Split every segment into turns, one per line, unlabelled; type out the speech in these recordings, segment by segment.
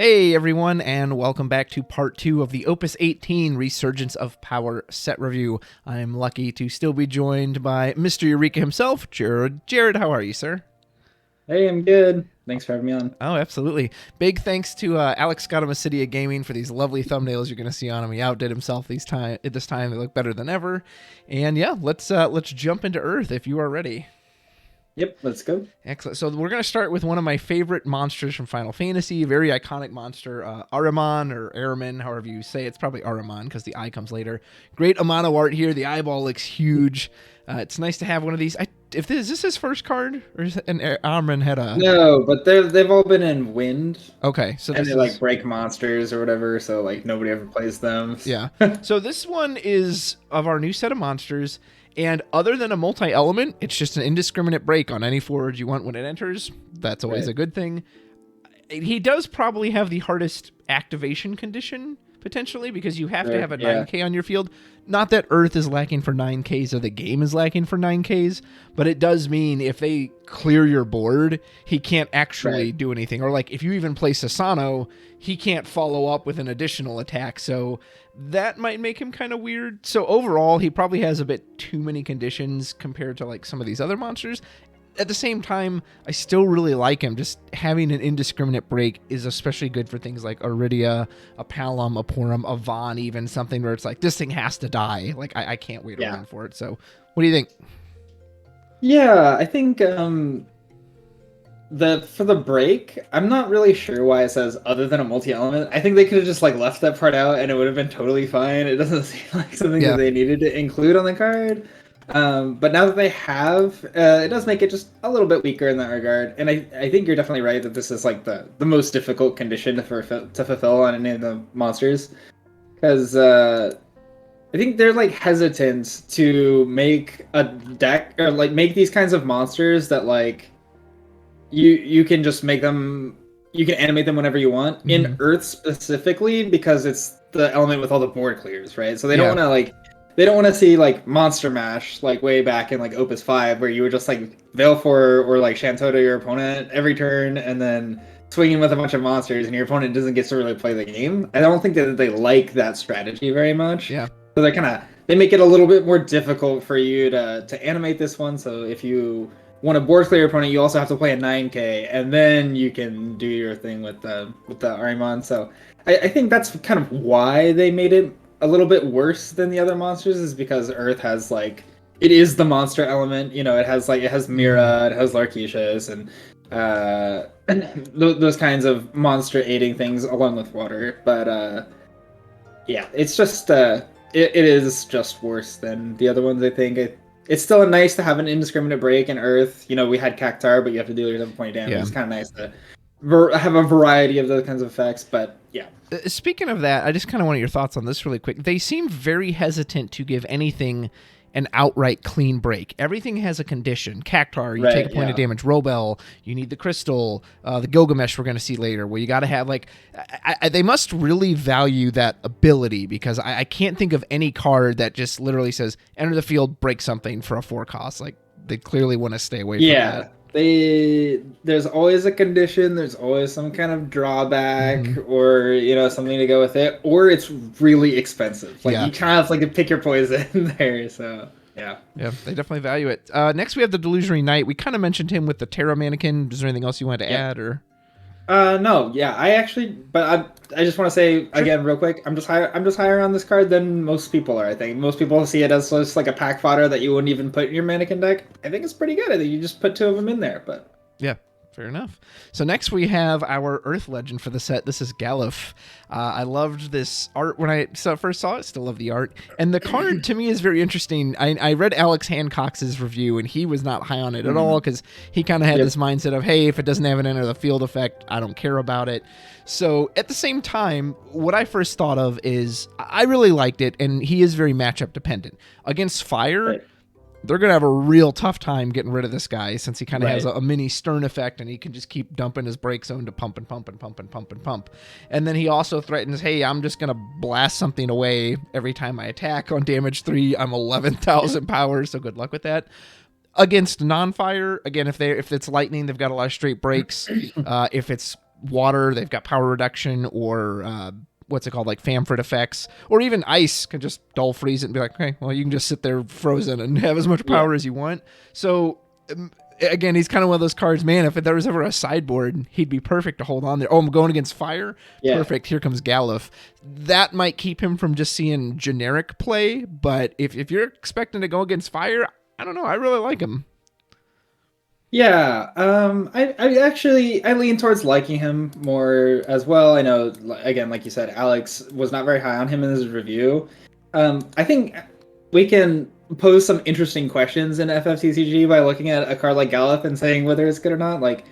Hey everyone, and welcome back to part 2 of the Opus 18 Resurgence of Power set review. I'm lucky to still be joined by Mr. Eureka himself, Jared. Jared, how are you, sir?
Hey, I'm good. Thanks for having me on.
Oh, absolutely. Big thanks to Alex Scott of Mysidia Gaming for these lovely thumbnails you're going to see on him. He outdid himself this time. They look better than ever. And yeah, let's jump into Earth if you are ready.
Yep, let's go.
Excellent. So we're going to start with one of my favorite monsters from Final Fantasy, a very iconic monster, Ahriman or Ahriman, however you say it. It's probably Ahriman because the I comes later. Great amount of art here. The eyeball looks huge. It's nice to have one of these. Is this his first card, or is Ahriman had a?
No, but they've all been in Wind.
Okay, so
and they like break monsters or whatever, so like nobody ever plays them.
Yeah. So this one is of our new set of monsters. And other than a multi-element, it's just an indiscriminate break on any forward you want when it enters. That's always a good thing. He does probably have the hardest activation condition, potentially, because you have to have a 9K on your field. Not that Earth is lacking for 9Ks or the game is lacking for 9Ks, but it does mean if they clear your board, he can't actually do anything. Or like if you even play Sasano, he can't follow up with an additional attack, so that might make him kind of weird. So overall, he probably has a bit too many conditions compared to like some of these other monsters. At the same time, I still really like him. Just having an indiscriminate break is especially good for things like Iridia, a Palom, a Porum, a Vaughn, even something where it's like, this thing has to die. Like, I can't wait around for it. So what do you think?
Yeah, I think for the break, I'm not really sure why it says other than a multi-element. I think they could have just like left that part out and it would have been totally fine. It doesn't seem like something that they needed to include on the card. But now that they have, it does make it just a little bit weaker in that regard. And I think you're definitely right that this is like the most difficult condition to fulfill on any of the monsters. Because I think they're like hesitant to make a deck or like make these kinds of monsters that like you can just make them, you can animate them whenever you want in Earth specifically because it's the element with all the board clears, right? So they don't want to like. They don't want to see like Monster Mash like way back in like Opus 5 where you would just like Veilfor or like Shantoto your opponent every turn and then swinging with a bunch of monsters and your opponent doesn't get to really play the game. I don't think that they like that strategy very much.
Yeah.
So they make it a little bit more difficult for you to animate this one. So if you want a board clear opponent, you also have to play a 9K and then you can do your thing with the Ahriman. So I think that's kind of why they made it a little bit worse than the other monsters is because Earth has like it is the monster element, you know, it has Mira, it has Larkishas and those kinds of monster aiding things along with water. But yeah, it's just it is just worse than the other ones. I think it's still nice to have an indiscriminate break in Earth. You know, we had Cactar, but you have to deal with 7 point damage. Yeah. It's kind of nice to have a variety of those kinds of effects, but yeah.
Speaking of that, I just kind of want your thoughts on this really quick. They seem very hesitant to give anything an outright clean break. Everything has a condition. Cactar, you take a point of damage. Robel, you need the crystal. The Gilgamesh we're going to see later, where you got to have like... they must really value that ability because I can't think of any card that just literally says, enter the field, break something for a 4 cost. Like, they clearly want to stay away from that.
There's always a condition, there's always some kind of drawback or, you know, something to go with it, or it's really expensive. Like you kind of have to pick your poison there, so yeah. Yeah,
they definitely value it. Next we have the Delusionary Knight. We kind of mentioned him with the Terra Mannequin. Is there anything else you wanted to add or?
No, yeah, I just want to say again real quick, I'm just higher on this card than most people are. I think most people see it as just like a pack fodder that you wouldn't even put in your mannequin deck. I think it's pretty good. I think you just put 2 of them in there, but
yeah. Fair enough. So next we have our Earth Legend for the set. This is Galuf. I loved this art when I first saw it. Still love the art. And the card to me is very interesting. I read Alex Hancock's review and he was not high on it at all because he kind of had this mindset of, hey, if it doesn't have an enter the field effect, I don't care about it. So at the same time, what I first thought of is I really liked it and he is very matchup dependent. Against fire, they're going to have a real tough time getting rid of this guy since he kind of has a mini Stern effect and he can just keep dumping his break zone to pump and pump and pump and pump and pump. And then he also threatens, hey, I'm just going to blast something away every time I attack on damage 3. I'm 11,000 power, so good luck with that. Against non-fire, again, if it's lightning, they've got a lot of straight breaks. If it's water, they've got power reduction, or what's it called, like Famfrit effects, or even ice can just dull freeze it and be like, okay, well, you can just sit there frozen and have as much power as you want. So again, he's kind of one of those cards, man, if there was ever a sideboard, he'd be perfect to hold on there. Oh, I'm going against fire? Yeah. Perfect. Here comes Galuf. That might keep him from just seeing generic play, but if you're expecting to go against fire, I don't know. I really like him.
Yeah, I lean towards liking him more as well. I know, again, like you said, Alex was not very high on him in his review. I think we can pose some interesting questions in FFTCG by looking at a card like Galuf and saying whether it's good or not. Like,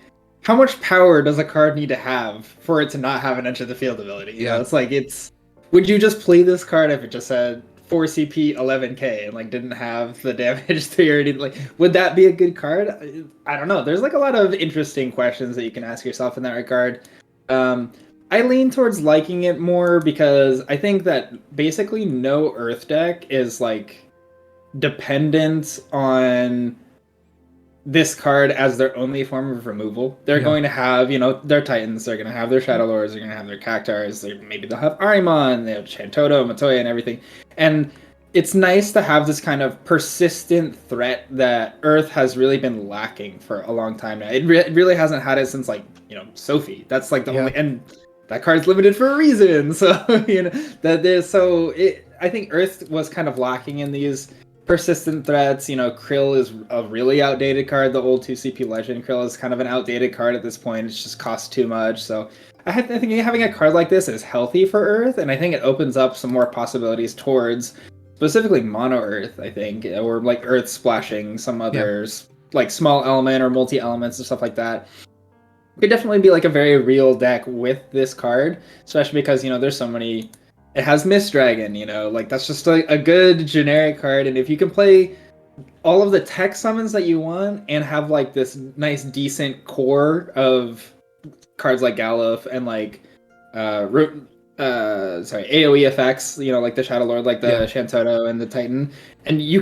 how much power does a card need to have for it to not have an enter the field ability? You know, it's like, would you just play this card if it just said 4 CP 11k and like didn't have the damage theory? Like, would that be a good card? I don't know. There's like a lot of interesting questions that you can ask yourself in that regard. I lean towards liking it more because I think that basically no Earth deck is like dependent on this card as their only form of removal. They're going to have, you know, their Titans, they're going to have their Shadow Lords, they're going to have their Cactars, maybe they'll have Arimon, they have Chantoto, Matoya, and everything. And it's nice to have this kind of persistent threat that Earth has really been lacking for a long time now. It really hasn't had it since, like, you know, Sophie. That's like the only, and that card's limited for a reason. So, you know, I think Earth was kind of lacking in these persistent threats. You know, Krill is a really outdated card. The old 2CP Legend Krill is kind of an outdated card at this point. It just costs too much. So I think having a card like this is healthy for Earth, and I think it opens up some more possibilities towards specifically mono Earth, I think, or like Earth splashing some others, like small element or multi-elements and stuff like that. It could definitely be like a very real deck with this card, especially because, you know, there's so many. It has Mist Dragon, you know, like that's just a good generic card. And if you can play all of the tech summons that you want and have like this nice, decent core of cards like Galuf and like AoE effects, you know, like the Shadow Lord, like the Chantoto and the Titan, and you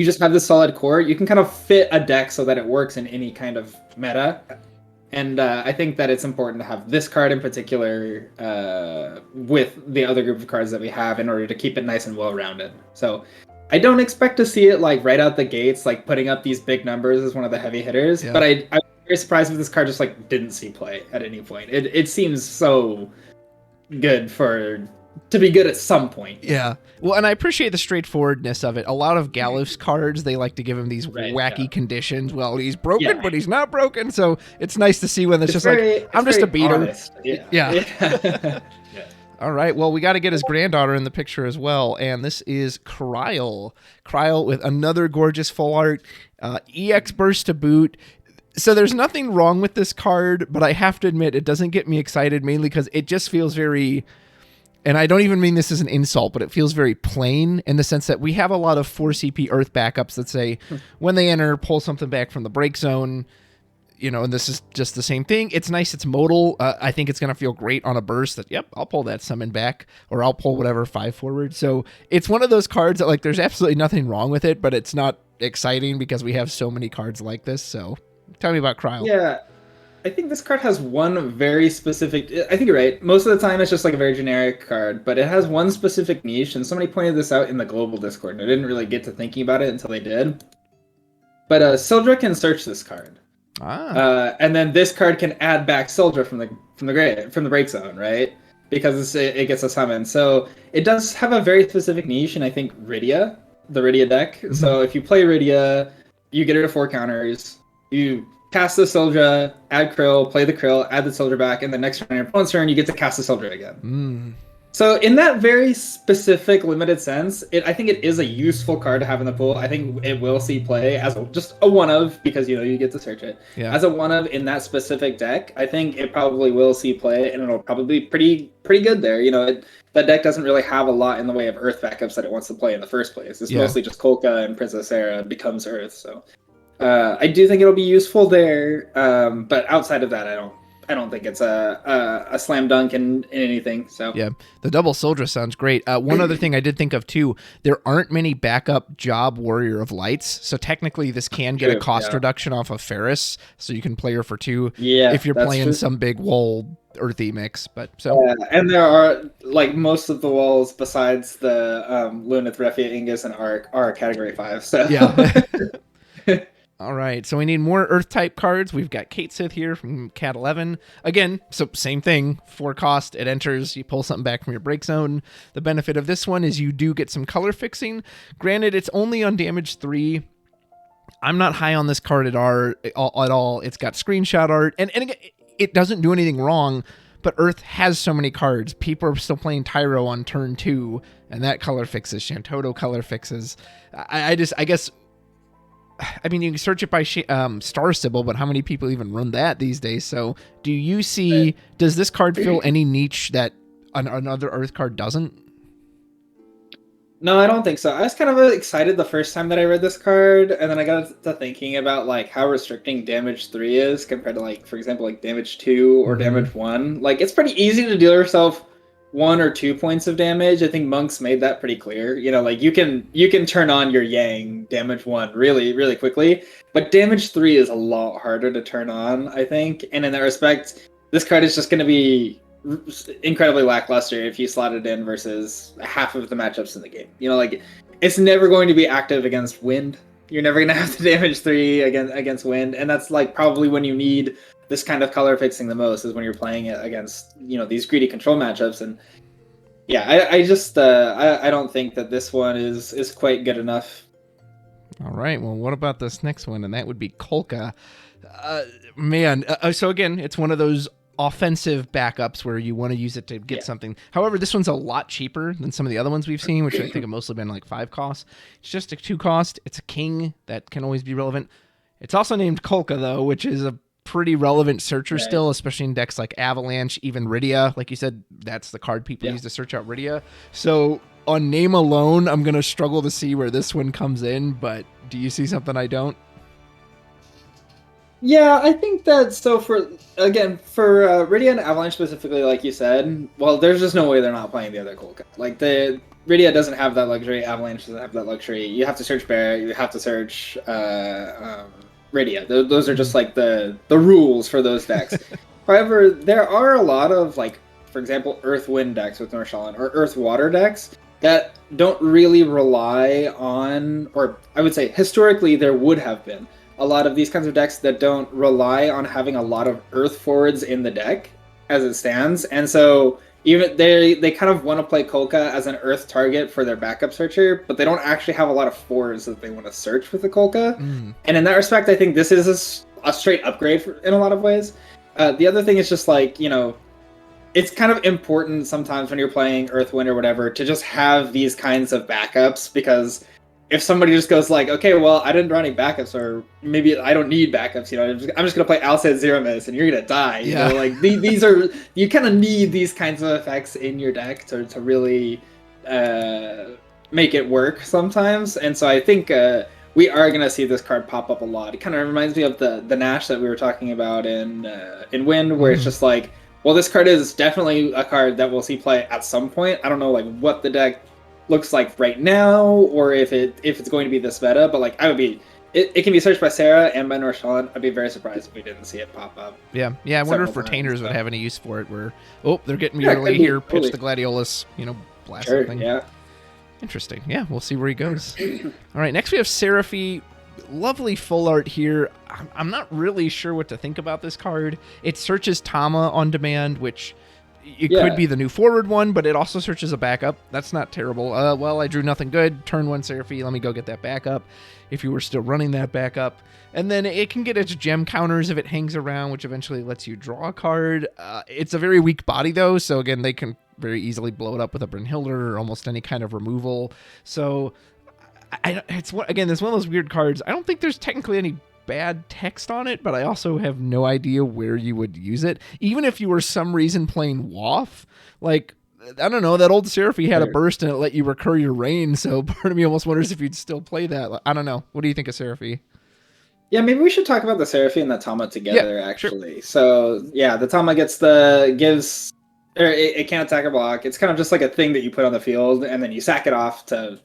just have this solid core, you can kind of fit a deck so that it works in any kind of meta. And I think that it's important to have this card in particular with the other group of cards that we have in order to keep it nice and well-rounded. So I don't expect to see it like right out the gates, like putting up these big numbers as one of the heavy hitters. But I'm very surprised if this card just like didn't see play at any point. It seems so good to be good at some point.
Yeah. Well, and I appreciate the straightforwardness of it. A lot of Galuf's cards, they like to give him these wacky conditions. Well, he's broken, but he's not broken. So it's nice to see when it's just like, I'm just a beater.
Honest. Yeah.
All right. Well, we got to get his granddaughter in the picture as well. And this is Kryle. Kryle with another gorgeous full art. EX burst to boot. So there's nothing wrong with this card, but I have to admit it doesn't get me excited, mainly because it just feels very... And I don't even mean this as an insult, but it feels very plain in the sense that we have a lot of 4 CP Earth backups that say when they enter, pull something back from the break zone, you know, and this is just the same thing. It's nice. It's modal. I think it's going to feel great on a burst that, yep, I'll pull that summon back, or I'll pull whatever 5 forward. So it's one of those cards that, like, there's absolutely nothing wrong with it, but it's not exciting because we have so many cards like this. So tell me about Kryle.
Yeah. I think this card has one very specific... I think you're right. Most of the time, it's just like a very generic card, but it has one specific niche, and somebody pointed this out in the global Discord, and I didn't really get to thinking about it until they did. But Sildra can search this card. And then this card can add back Sildra from the break zone, right? Because it gets a summon. So it does have a very specific niche, and I think the Rydia deck. Mm-hmm. So if you play Rydia, you get it to 4 counters, you cast the Sildra, add Krill, play the Krill, add the Sildra back, and the next turn on your opponent's turn, you get to cast the Sildra again. So in that very specific, limited sense, I think it is a useful card to have in the pool. I think it will see play as just a one-of, because, you know, you get to search it. Yeah. As a one-of in that specific deck, I think it probably will see play, and it'll probably be pretty good there. You know, that deck doesn't really have a lot in the way of Earth backups that it wants to play in the first place. It's mostly just Kolka and Princess Sarah becomes Earth, so... I do think it'll be useful there, but outside of that, I don't think it's a slam dunk in anything. So
yeah, the double soldier sounds great. One other thing I did think of too, there aren't many backup job warrior of lights, so technically this can get a cost reduction off of Ferris, so you can play her for 2 if you're playing some big wall earthy mix. But so
and there are like most of the walls besides the Lunith, Refia, Ingus, and Arc are category 5. So
yeah. All right, so we need more Earth type cards. We've got Kate Sith here from Cat 11. Again, so same thing, 4 cost. It enters, you pull something back from your break zone. The benefit of this one is you do get some color fixing. Granted, it's only on damage 3. I'm not high on this card at all. It's got screenshot art, and again, it doesn't do anything wrong, but Earth has so many cards. People are still playing Tyro on turn 2, and that color fixes. Shantoto color fixes. I guess... I mean, you can search it by Star Sybil, but how many people even run that these days? So do you see, does this card fill any niche that another Earth card doesn't?
No, I don't think so. I was kind of excited the first time that I read this card, and then I got to thinking about like how restricting damage 3 is compared to like, for example, like damage 2 or damage 1. Like it's pretty easy to deal yourself 1 or 2 points of damage. I think Monks made that pretty clear. You know, like you can turn on your Yang damage 1 really, really quickly, but damage 3 is a lot harder to turn on, I think. And in that respect, this card is just going to be incredibly lackluster if you slot it in versus half of the matchups in the game. You know, like it's never going to be active against Wind. You're never going to have the damage 3 against Wind, and that's like probably when you need this kind of color fixing the most, is when you're playing it against, you know, these greedy control matchups. And yeah, I just I don't think that this one is quite good enough.
All right, well, what about this next one? And that would be Kolka. So again, it's one of those offensive backups where you want to use it to get something. However, this one's a lot cheaper than some of the other ones we've seen, which I think have mostly been like 5 costs. It's just a 2 cost. It's a king that can always be relevant. It's also named Kolka, though, which is a pretty relevant searcher still, especially in decks like Avalanche, even Rydia. Like you said, that's the card people use to search out Rydia. So on name alone, I'm going to struggle to see where this one comes in, but do you see something I don't?
Yeah, I think that, so for Rydia and Avalanche specifically, like you said, well, there's just no way they're not playing the other Kolka. Like, Rydia doesn't have that luxury, Avalanche doesn't have that luxury. You have to search Bear, you have to search Rydia. Those are just like the rules for those decks. However, there are a lot of, like, for example, Earth Wind decks with Norshalan, or Earth Water decks that don't really rely on, or I would say historically there would have been a lot of these kinds of decks that don't rely on having a lot of Earth forwards in the deck as it stands. And so even they kind of want to play Kolka as an Earth target for their backup searcher, but they don't actually have a lot of 4s that they want to search with the Kolka. And in that respect, I think this is a straight upgrade in a lot of ways. The other thing is just like, you know, it's kind of important sometimes when you're playing Earth Wind or whatever to just have these kinds of backups, because if somebody just goes like, okay, well, I didn't draw any backups, or maybe I don't need backups, you know, I'm just going to play Alcid Zero Miss and you're going to die. You know, like these are, you kind of need these kinds of effects in your deck to really make it work sometimes. And so I think we are going to see this card pop up a lot. It kind of reminds me of the Nash that we were talking about in Wind, where it's just like, well, this card is definitely a card that we'll see play at some point. I don't know like what the deck looks like right now, or if it's going to be this meta, but like it can be searched by Sarah and by Norshalan. I'd be very surprised if we didn't see it pop up.
Yeah, I wonder if retainers would have any use for it, where, they're getting me early here, pitch the Gladiolus, you know, blast something. Yeah. Interesting. Yeah, we'll see where he goes. All right, next we have Seraphy. Lovely full art here. I'm not really sure what to think about this card. It searches Tama on demand, which it could be the new forward one, but it also searches a backup. That's not terrible. Well, I drew nothing good. Turn 1 Seraphy. Let me go get that backup if you were still running that backup. And then it can get its gem counters if it hangs around, which eventually lets you draw a card. It's a very weak body, though, so again, they can very easily blow it up with a Brynhildr or almost any kind of removal. So it's one of those weird cards. I don't think there's technically any bad text on it, but I also have no idea where you would use it. Even if you were some reason playing WAF, like, I don't know, that old Seraphy had a burst and it let you recur your rain, so part of me almost wonders if you'd still play that. I don't know. What do you think of Seraphy?
Yeah, maybe we should talk about the Seraphie and the Tama together, actually.
Sure.
So, yeah, the Tama it can't attack or block. It's kind of just like a thing that you put on the field, and then you sack it off to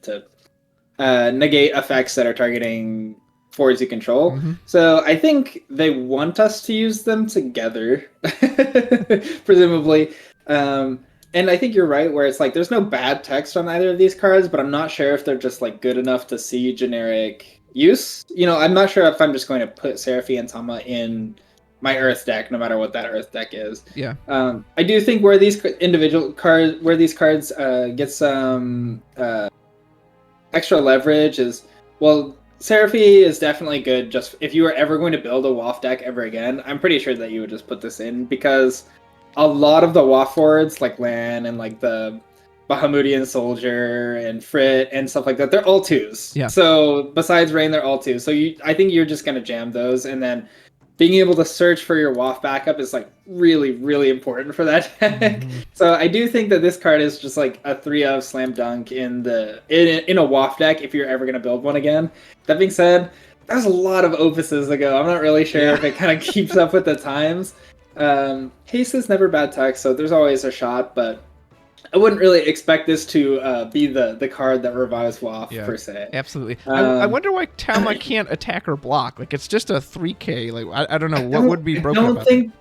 negate effects that are targeting forwards you control.
Mm-hmm.
So I think they want us to use them together, presumably. And I think you're right, where it's like there's no bad text on either of these cards, but I'm not sure if they're just like good enough to see generic use. I'm not sure if I'm just going to put Seraphie and Tama in my Earth deck, no matter what that Earth deck is.
Yeah.
I do think where these cards get some extra leverage is, well, Seraphie is definitely good. Just if you were ever going to build a WAF deck ever again, I'm pretty sure that you would just put this in, because a lot of the WAF forwards, like Lan and like the Bahamutian Soldier and Frit and stuff like that, they're all 2s.
Yeah.
So besides Rain, they're all 2s. So I think you're just gonna jam those, and then being able to search for your WAF backup is like really, really important for that deck. Mm-hmm. So I do think that this card is just like a 3-of slam dunk in a WAF deck if you're ever going to build one again. That being said, there's a lot of Opuses ago. I'm not really sure if it kind of keeps up with the times. Haste is never bad text, so there's always a shot, but I wouldn't really expect this to be the card that revives WAF per se.
Absolutely. I wonder why Tama can't attack or block. Like, it's just a 3K. Like, I don't know what would be broken about that.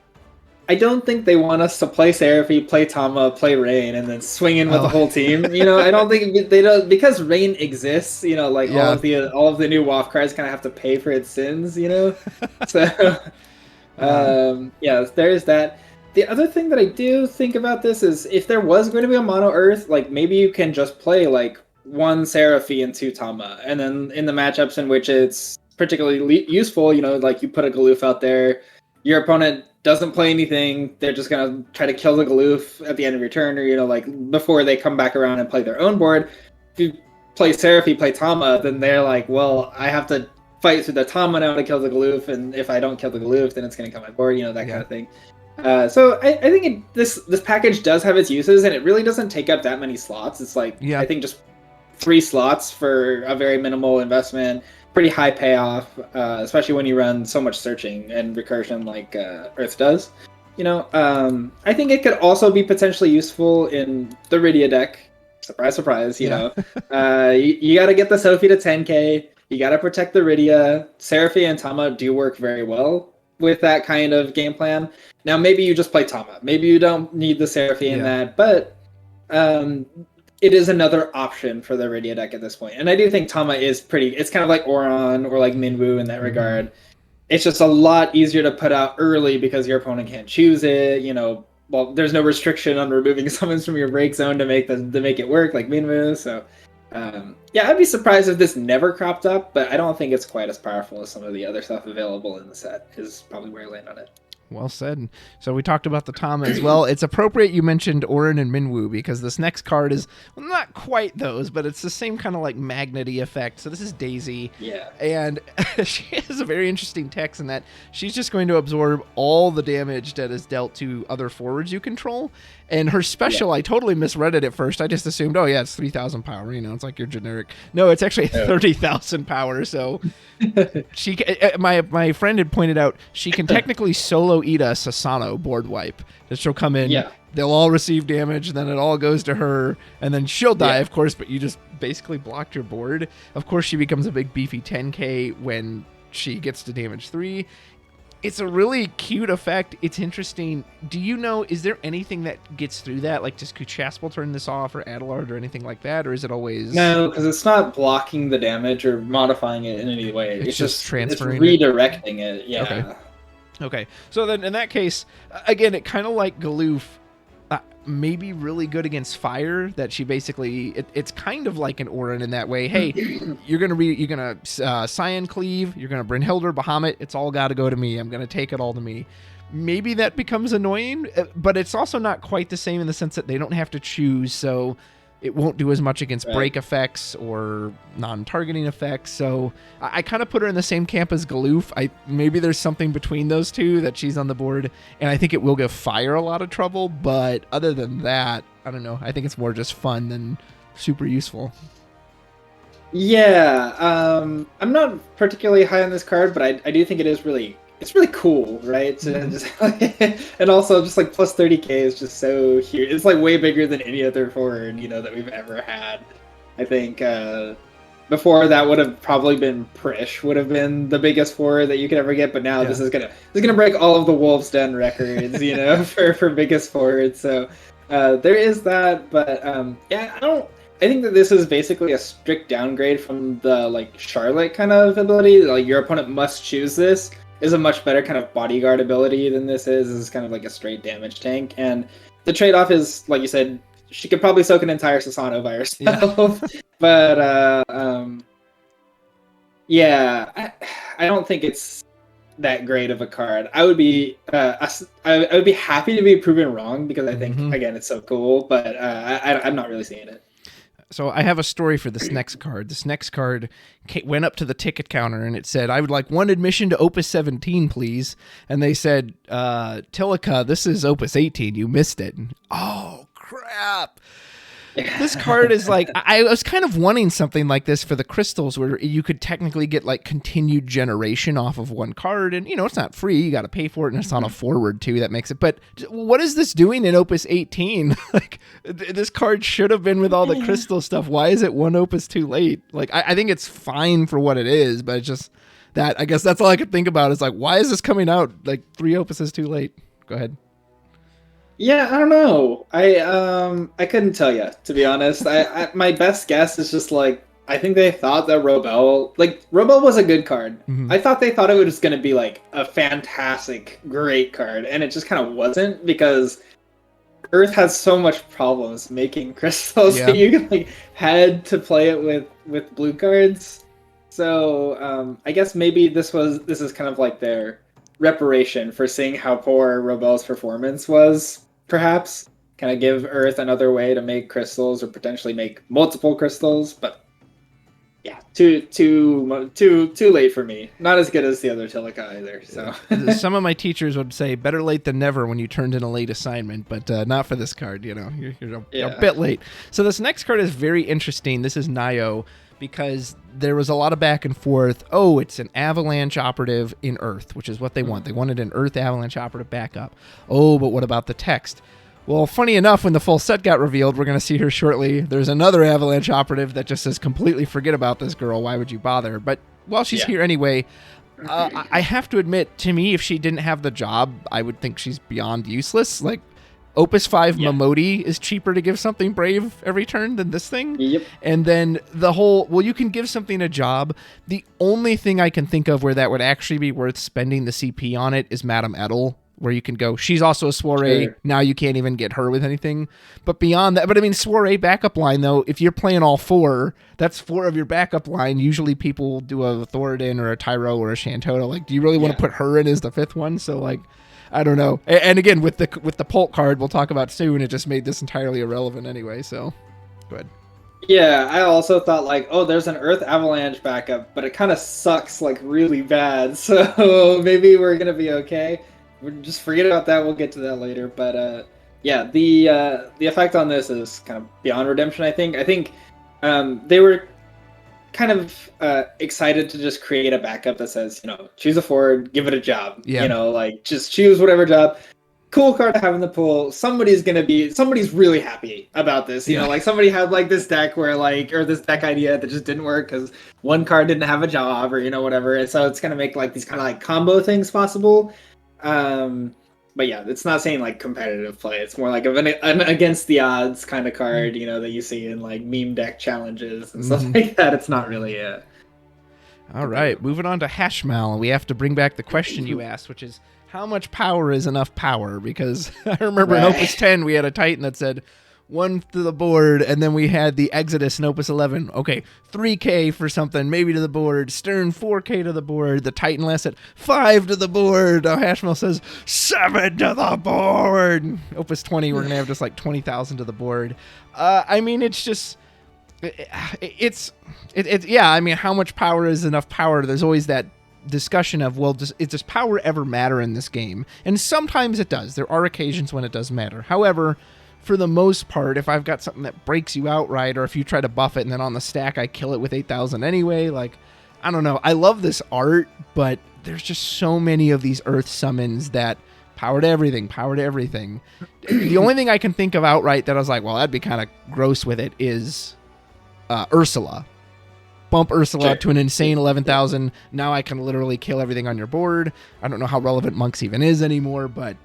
I don't think they want us to play Seraphie, play Tama, play Rain, and then swing in with the whole team. I don't think they don't, because Rain exists. All of the new WAF cards kind of have to pay for its sins. So there's that. The other thing that I do think about this is, if there was going to be a mono Earth, like maybe you can just play like 1 Seraphie and 2 Tama, and then in the matchups in which it's particularly useful, like you put a Galoof out there, your opponent doesn't play anything, they're just gonna try to kill the Galoof at the end of your turn, or like before they come back around and play their own board. If you play Seraphie, play Tama, then they're like, well, I have to fight through the Tama now to kill the Galoof, and if I don't kill the Galoof, then it's gonna come on board, that kind of thing. So I think this package does have its uses, and it really doesn't take up that many slots. It's like, I think just 3 slots for a very minimal investment, pretty high payoff, especially when you run so much searching and recursion like Earth does. I think it could also be potentially useful in the Rydia deck. Surprise, surprise, you got to get the Sophie to 10k, you got to protect the Rydia. Seraphie and Tama do work very well with that kind of game plan. Now, maybe you just play Tama. Maybe you don't need the Seraphie in that, but it is another option for the Rydia deck at this point. And I do think Tama is it's kind of like Oron or like Minwu in that regard. It's just a lot easier to put out early because your opponent can't choose it. Well, there's no restriction on removing summons from your break zone to make it work like Minwu. So I'd be surprised if this never cropped up, but I don't think it's quite as powerful as some of the other stuff available in the set, is probably where I land on it.
Well said. So we talked about the Tama as well. It's appropriate you mentioned Orin and Minwu, because this next card is, well, not quite those, but it's the same kind of like magnet-y effect. So this is Daisy.
Yeah.
And she has a very interesting text in that she's just going to absorb all the damage that is dealt to other forwards you control. And her special, I totally misread it at first. I just assumed, it's 3,000 power. It's like your generic. No, it's actually 30,000 power. So she, my friend had pointed out, she can technically solo eat a Sasano board wipe. That she'll come in, they'll all receive damage, then it all goes to her, and then she'll die, of course, but you just basically blocked your board. Of course, she becomes a big beefy 10k when she gets to damage 3. It's a really cute effect. It's interesting. Do you know, is there anything that gets through that? Like, does Kuchaspel turn this off, or Adelard, or anything like that? Or is it always...
No, because it's not blocking the damage or modifying it in any way. It's just
transferring
redirecting it. Yeah.
Okay. So then in that case, again, it kind of like Galoof, maybe really good against fire, that she basically, it's kind of like an Orin in that way. Hey, you're gonna Cyan Cleave, you're gonna Brynhildr, Bahamut, it's all got to go to me. I'm gonna take it all to me. Maybe that becomes annoying, but it's also not quite the same in the sense that they don't have to choose, so it won't do as much against break effects or non-targeting effects. So I kind of put her in the same camp as Galoof. Maybe there's something between those two, that she's on the board, and I think it will give fire a lot of trouble. But other than that, I don't know. I think it's more just fun than super useful.
Yeah, I'm not particularly high on this card, but I do think it is it's really cool, right? So just and also just like plus 30k is just so huge. It's like way bigger than any other forward, that we've ever had. I think before that would have probably been Prish would have been the biggest forward that you could ever get, but now this is gonna break all of the Wolves Den records, for biggest forward. So there is that, but yeah, I think that this is basically a strict downgrade from the like Charlotte kind of ability. Like your opponent must choose this is a much better kind of bodyguard ability than this is. This is kind of like a straight damage tank, and the trade-off is, like you said, she could probably soak an entire Sasano by herself. Yeah. But yeah, I don't think it's that great of a card. I would be I would be happy to be proven wrong because I think again it's so cool, but I'm not really seeing it.
So I have a story for this next card. This next card went up to the ticket counter and it said, "I would like one admission to Opus 17, please." And they said, "Tilica, this is Opus 18. You missed it." Oh, crap. This card is like, I was kind of wanting something like this for the crystals where you could technically get like continued generation off of one card. And, it's not free. You got to pay for it. And it's on a forward too. That makes it. But what is this doing in Opus 18? Like this card should have been with all the crystal stuff. Why is it one Opus too late? Like, I think it's fine for what it is, but it's just that, I guess that's all I could think about is like, why is this coming out like 3 Opuses too late? Go ahead.
Yeah, I don't know. I couldn't tell you, to be honest. My best guess is just like I think they thought that Robel was a good card. I thought they thought it was going to be like a fantastic, great card, and it just kind of wasn't because Earth has so much problems making crystals that you like had to play it with blue cards. So I guess maybe this is kind of like their reparation for seeing how poor Robel's performance was. Perhaps kind of give Earth another way to make crystals or potentially make multiple crystals, but yeah, too late for me. Not as good as the other Tilica either. So
some of my teachers would say better late than never when you turned in a late assignment, but not for this card. You're a bit late. So this next card is very interesting. This is Nio, because there was a lot of back and forth. Oh, it's an Avalanche operative in Earth, which is what they want. They wanted an Earth Avalanche operative backup. Oh, but what about the text? Well, funny enough, when the full set got revealed, we're going to see her shortly, there's another Avalanche operative that just says, completely forget about this girl. Why would you bother? But while she's here anyway, I have to admit, to me, if she didn't have the job, I would think she's beyond useless. Like, Opus 5 Momodi is cheaper to give something brave every turn than this thing.
Yep.
And then you can give something a job. The only thing I can think of where that would actually be worth spending the CP on it is Madame Edel, where you can go, she's also a soiree. Sure. Now you can't even get her with anything. But beyond that, soiree backup line, though, if you're playing all 4, that's 4 of your backup line. Usually people will do a Thoradin or a Tyro or a Shantota. Like, do you really want to put her in as the 5th one? So, like, I don't know. And again, with the Pult card we'll talk about soon, it just made this entirely irrelevant anyway, so go ahead.
Yeah, I also thought like, oh, there's an Earth Avalanche backup, but it kind of sucks like really bad, so maybe we're going to be okay. We'll just forget about that, we'll get to that later. But yeah, the effect on this is kind of beyond redemption, I think. I think they were kind of excited to just create a backup that says, choose a forward, give it a job. Like just choose whatever job. Cool card to have in the pool. Somebody's really happy about this. Like somebody had like this deck or this deck idea that just didn't work because one card didn't have a job or whatever. And so it's gonna make like these kind of like combo things possible. But yeah, it's not saying like competitive play. It's more like an against the odds kind of card, that you see in like meme deck challenges and stuff like that. It's not really a.
All right, moving on to Hashmal. We have to bring back the question you asked, which is how much power is enough power? Because I remember in Opus 10 we had a Titan that said 1 to the board, and then we had the Exodus in Opus 11. Okay, 3k for something, maybe to the board. Stern, 4k to the board. The Titan last at 5 to the board. Hashmal says 7 to the board. Opus 20, we're going to have just like 20,000 to the board. It's just... how much power is enough power? There's always that discussion of, well, does power ever matter in this game? And sometimes it does. There are occasions when it does matter. However... for the most part, if I've got something that breaks you outright, or if you try to buff it and then on the stack I kill it with 8,000 anyway, like, I don't know. I love this art, but there's just so many of these Earth summons that power to everything. The only thing I can think of outright that I was like, well, that'd be kind of gross with it is Ursula. Bump Ursula to an insane 11,000. Now I can literally kill everything on your board. I don't know how relevant Monks even is anymore, but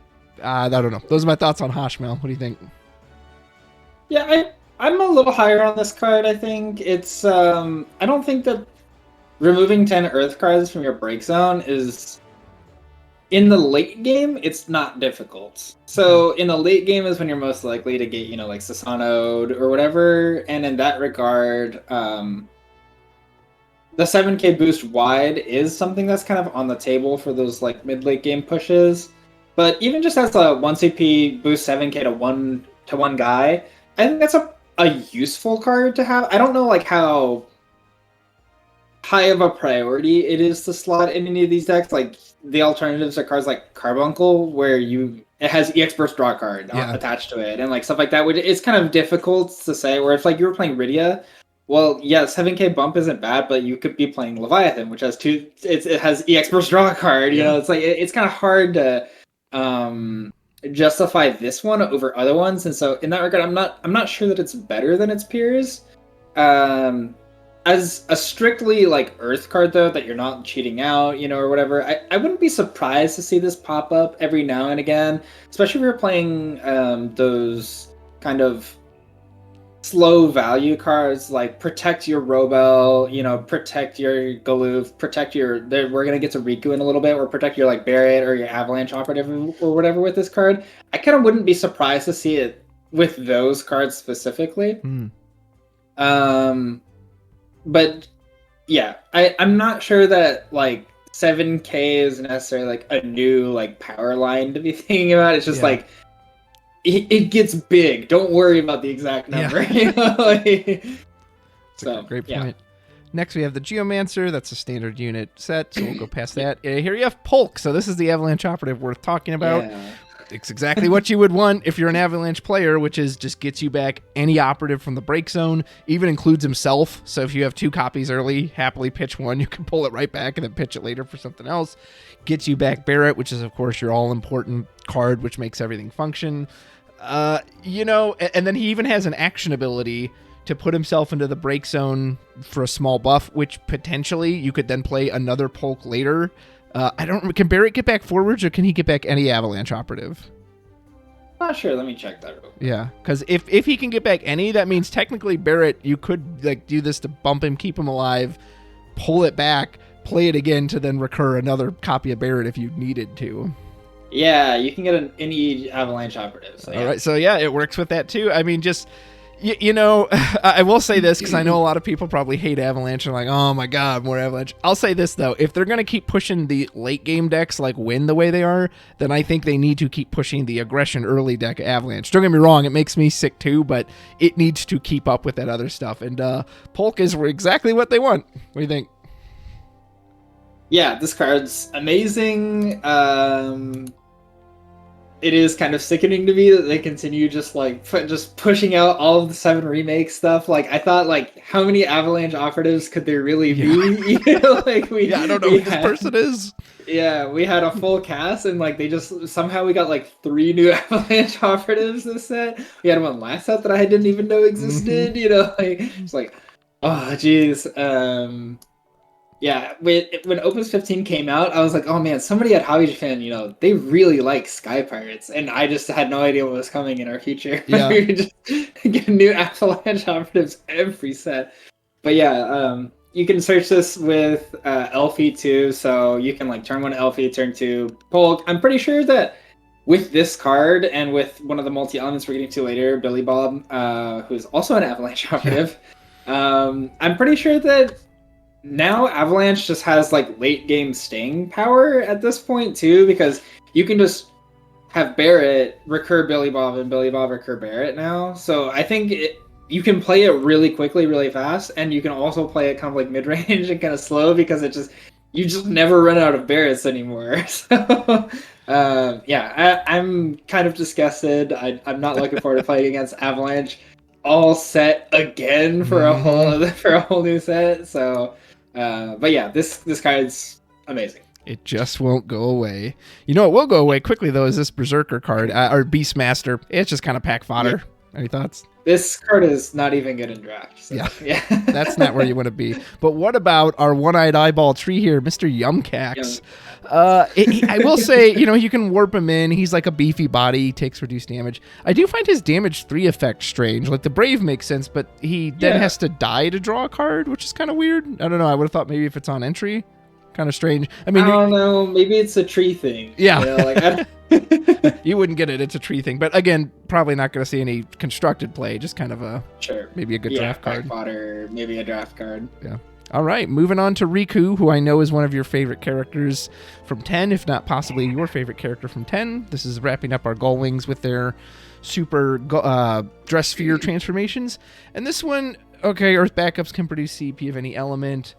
I don't know. Those are my thoughts on Hashmel. What do you think?
Yeah, I'm a little higher on this card, I think. It's, I don't think that removing 10 Earth cards from your break zone is... In the late game, it's not difficult. So in the late game is when you're most likely to get, like Sasano'd or whatever. And in that regard, the 7k boost wide is something that's kind of on the table for those like mid-late game pushes. But even just as a 1 CP boost 7k to one guy, I think that's a useful card to have. I don't know like how high of a priority it is to slot in any of these decks. Like the alternatives are cards like Carbuncle, where it has EX Burst draw card attached to it, and like stuff like that. Which it's kind of difficult to say. Where if like you were playing Rydia, well, yeah, 7k bump isn't bad, but you could be playing Leviathan, which has it has EX Burst draw card. You know, it's like it's kind of hard to justify this one over other ones, and so in that regard, I'm not sure that it's better than its peers. As a strictly like Earth card though, that you're not cheating out, or whatever, I wouldn't be surprised to see this pop up every now and again, especially if you're playing those kind of slow value cards like protect your Robel, protect your Galoof, protect your. We're gonna get to Riku in a little bit, or protect your like Barret or your Avalanche Operative or whatever with this card. I kind of wouldn't be surprised to see it with those cards specifically. But yeah, I'm not sure that like 7k is necessarily like a new like power line to be thinking about. It's just like it gets big. Don't worry about the exact number.
It's a great point. Next we have the Geomancer. That's a standard unit set, so we'll go past that. Here you have Polk. So this is the Avalanche Operative worth talking about. It's exactly what you would want if you're an Avalanche player, which is just gets you back any operative from the break zone, even includes himself. So if you have 2 copies early, happily pitch one, you can pull it right back and then pitch it later for something else. Gets you back Barret, which is, of course, your all-important card, which makes everything function. And then he even has an action ability to put himself into the break zone for a small buff, which potentially you could then play another Polk later. Can Barret get back forwards, or can he get back any Avalanche Operative?
Not sure. Let me check that real quick.
Yeah, because if he can get back any, that means technically Barret, you could like do this to bump him, keep him alive, pull it back, play it again to then recur another copy of Barret if you needed to.
Yeah, you can get any Avalanche Operative. So,
All right, so yeah, it works with that too. I mean, just... I will say this because I know a lot of people probably hate Avalanche and like, oh my god, more Avalanche. I'll say this though, if they're going to keep pushing the late game decks like Win the way they are, then I think they need to keep pushing the aggression early deck Avalanche. Don't get me wrong, it makes me sick too, but it needs to keep up with that other stuff. And Polk is exactly what they want. What do you think?
Yeah, this card's amazing. It is kind of sickening to me that they continue just pushing out all of the 7 remake stuff. Like I thought, like how many Avalanche Operatives could there really be? I don't know who this person is. Yeah, we had a full cast, and like they just somehow we got like 3 new Avalanche Operatives this set. We had one last set that I didn't even know existed. It's like, oh geez. Yeah, when Opus 15 came out, I was like, oh man, somebody at Hobby Japan, they really like Sky Pirates, and I just had no idea what was coming in our future.
Yeah.
We would just get new Avalanche Operatives every set. But yeah, you can search this with Elfie too, so you can like turn 1 Elfie, turn 2 Polk. I'm pretty sure that with this card and with one of the multi-elements we're getting to later, Billy Bob, who's also an Avalanche Operative, I'm pretty sure that now Avalanche just has like late game staying power at this point too, because you can just have Barret recur Billy Bob and Billy Bob recur Barret now. So I think you can play it really quickly, really fast, and you can also play it kind of like mid-range and kind of slow, because you just never run out of Barretts anymore. So, yeah, I'm kind of disgusted. I'm not looking forward to playing against Avalanche. All set again for a whole new set. So, but yeah, this card's amazing.
It just won't go away. You know, it will go away quickly though. Is this Berserker card or Beastmaster? It's just kind of pack fodder. Yeah. Any thoughts?
This card is not even good in draft. So, yeah.
That's not where you want to be. But what about our one-eyed eyeball tree here, Mr. Yumcax? I will say, you know, you can warp him in. He's like a beefy body. He takes reduced damage. I do find his damage 3 effect strange. Like the Brave makes sense, but he then has to die to draw a card, which is kind of weird. I don't know. I would have thought maybe if it's on entry, kind of strange. I mean,
I don't know. Maybe it's a tree thing.
Yeah.
You know, like,
you wouldn't get it. It's a tree thing. But again, probably not going to see any constructed play. Just kind of a maybe a good draft card.
Fodder, maybe a draft card.
Yeah. All right. Moving on to Riku, who I know is one of your favorite characters from 10, if not possibly your favorite character from 10. This is wrapping up our Gullwings with their super dress sphere transformations. And this one, okay, Earth backups can produce CP of any element.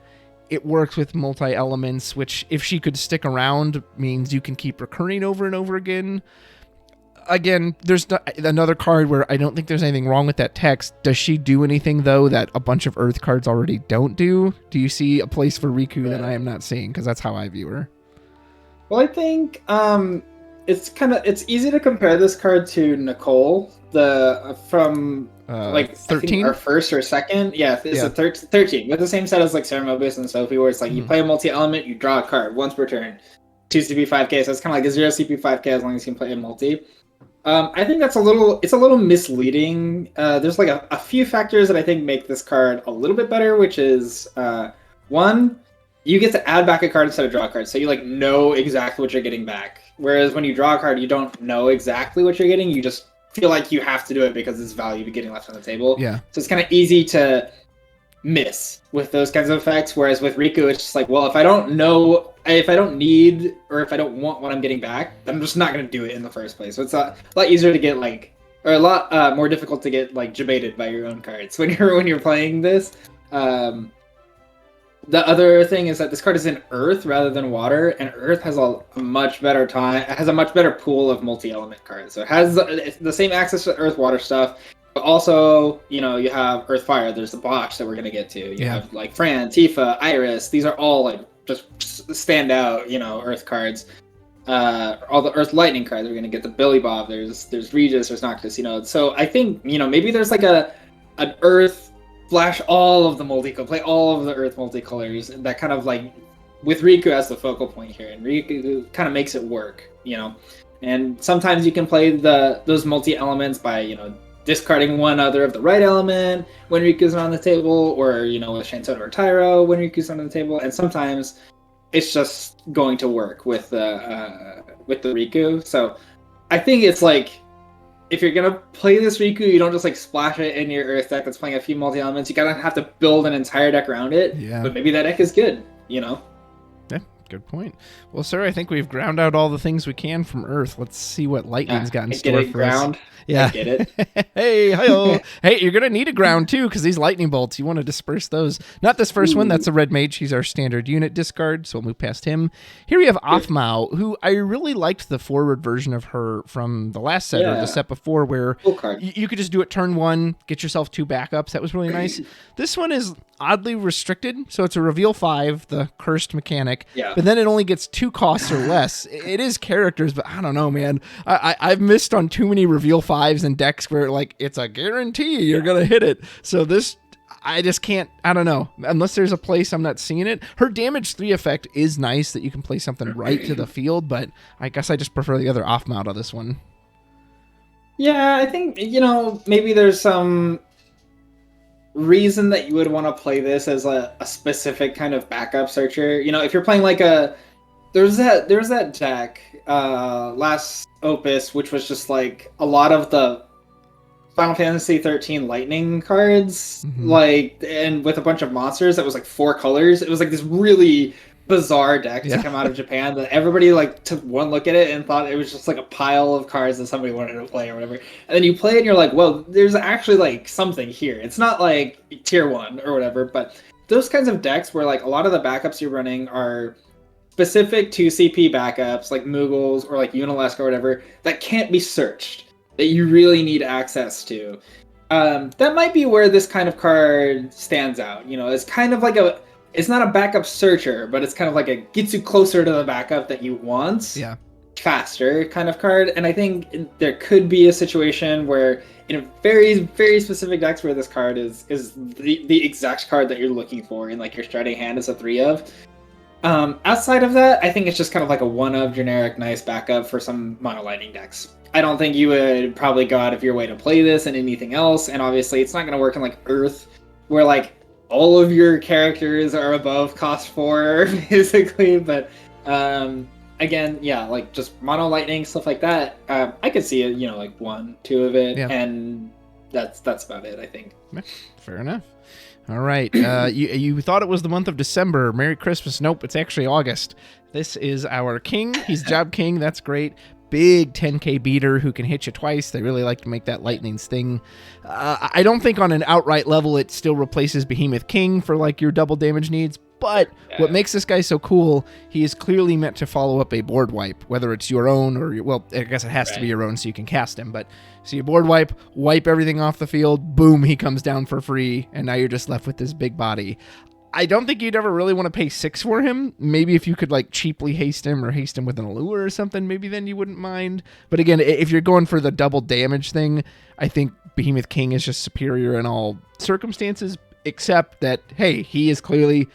It works with multi-elements, which if she could stick around means you can keep recurring over and over again. Again, there's another card where I don't think there's anything wrong with that text. Does she do anything, though, that a bunch of Earth cards already don't do? Do you see a place for Riku that I am not seeing? Because that's how I view her.
Well, I think it's easy to compare this card to Nicole, from like
13
or first or second. Yeah, it's a 13 with the same set as like Sarah Mobius and Sophie, where it's like you play a multi-element, you draw a card once per turn, 2 CP 5K. So it's kind of like a 0 CP 5K as long as you can play a multi. I think it's a little misleading. There's like a few factors that I think make this card a little bit better, which is one, you get to add back a card instead of draw a card, so you like know exactly what you're getting back. Whereas when you draw a card, you don't know exactly what you're getting. You just feel like you have to do it because it's value getting left on the table.
Yeah.
So it's kind of easy to miss with those kinds of effects. Whereas with Riku, it's just like, well, if I don't need, or if I don't want what I'm getting back, I'm just not going to do it in the first place. So it's a lot easier to get or a lot more difficult to get like jebaited by your own cards when you're playing this. The other thing is that this card is in Earth rather than Water, and Earth has a much better pool of multi-element cards. So it has the same access to Earth Water stuff, but also, you know, you have Earth Fire. There's the Botch that we're gonna get to. You have like Fran, Tifa, Iris. These are all like just stand out, you know, Earth cards. All the Earth Lightning cards. We're gonna get the Billy Bob. There's Regis. There's Noctis. You know, so I think, you know, maybe there's like an Earth. Flash all of the play all of the Earth multicolors, and that kind of like with Riku as the focal point here, and Riku kind of makes it work, you know. And sometimes you can play those multi-elements by, you know, discarding one other of the right element when Riku's on the table, or, you know, with Shantoto or Tyro when Riku's on the table, and sometimes it's just going to work with the Riku. So I think it's like, if you're gonna play this Riku, you don't just like splash it in your Earth deck that's playing a few multi-elements. You gotta have to build an entire deck around it.
Yeah.
But maybe that deck is good, you know?
Yeah, good point. Well, sir, I think we've ground out all the things we can from Earth. Let's see what Lightning's got in store for us. Yeah.
I get it.
Hey, hi-yo. Hey, you're going to need a ground, too, because these lightning bolts, you want to disperse those. Not this first one. That's a red mage. He's our standard unit discard, so we'll move past him. Here we have Aphmau, who I really liked the forward version of her from the last set, or the set before, where you could just do it turn 1, get yourself 2 backups. That was really nice. This one is oddly restricted, so it's a reveal 5, the cursed mechanic, but then it only gets 2 costs or less. It is characters, but I don't know, man. I've missed on too many reveal 5s in decks where like it's a guarantee you're gonna hit it. So this, I just can't, I don't know, unless there's a place I'm not seeing it. Her damage 3 effect is nice, that you can play something right to the field, but I guess I just prefer the other Aphmau to this one.
Yeah, I think, you know, maybe there's some reason that you would want to play this as a specific kind of backup searcher. You know, if you're playing like there's that deck last Opus, which was just like a lot of the Final Fantasy 13 Lightning cards, like, and with a bunch of monsters that was like 4 colors. It was like this really bizarre deck to come out of Japan that everybody like took one look at it and thought it was just like a pile of cards that somebody wanted to play or whatever. And then you play it and you're like, well, there's actually like something here. It's not like tier 1 or whatever, but those kinds of decks where like a lot of the backups you're running are specific to CP backups, like Moogles or like Unalesque or whatever, that can't be searched, that you really need access to. That might be where this kind of card stands out. You know, it's kind of like it's not a backup searcher, but it's kind of like a gets you closer to the backup that you want.
Yeah.
Faster kind of card. And I think there could be a situation where in a very, very specific decks where this card is the exact card that you're looking for in like your starting hand as a 3 of. Outside of that, I think it's just kind of like a 1 of generic nice backup for some mono lightning decks. I don't think you would probably go out of your way to play this and anything else, and obviously it's not going to work in like Earth, where like all of your characters are above cost 4, basically, but again, yeah, like just mono lightning, stuff like that, I could see it, you know, like 1, 2 of it, and that's about it, I think.
Fair enough. All right. You thought it was the month of December. Merry Christmas. Nope, it's actually August. This is our king. He's Job King. That's great. Big 10k beater who can hit you twice. They really like to make that lightning sting. I don't think on an outright level it still replaces Behemoth King for like your double damage needs, but what makes this guy so cool, he is clearly meant to follow up a board wipe, whether it's your own or, well, I guess it has to be your own so you can cast him, but so you board wipe everything off the field, boom, he comes down for free, and now you're just left with this big body. I don't think you'd ever really want to pay 6 for him. Maybe if you could like cheaply haste him or haste him with an allure or something, maybe then you wouldn't mind. But again, if you're going for the double damage thing, I think Behemoth King is just superior in all circumstances, except that, hey, he is clearly,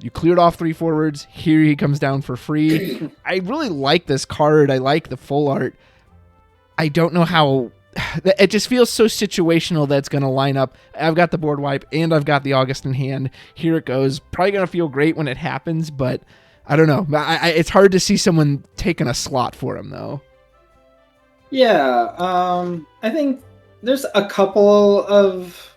you cleared off 3 forwards, here he comes down for free. I really like this card. I like the full art. I don't know how... It just feels so situational that it's going to line up. I've got the board wipe and I've got the August in hand. Here it goes. Probably going to feel great when it happens, but I don't know. It's hard to see someone taking a slot for him, though.
Yeah, I think there's a couple of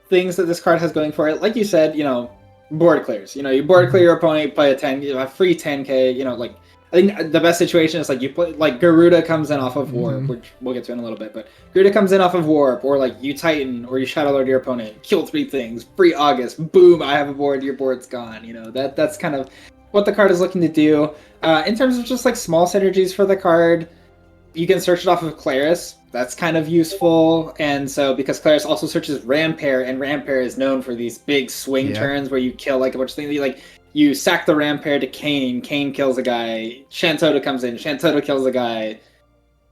things that this card has going for it. Like you said, you know, board clears. You know, you board clear your opponent, play a free 10k, you know, like, I think the best situation is like you play like Garuda comes in off of Warp, which we'll get to in a little bit, but Garuda comes in off of Warp, or like you Titan, or you Shadow Lord your opponent, kill 3 things, free August, boom, I have a board, your board's gone. You know, that's kind of what the card is looking to do. In terms of just like small synergies for the card, you can search it off of Claris. That's kind of useful, and so because Claris also searches Rampair, and Rampair is known for these big swing turns where you kill like a bunch of things. You sack the Rampair to Kane kills a guy, Shantota comes in, Shantota kills a guy,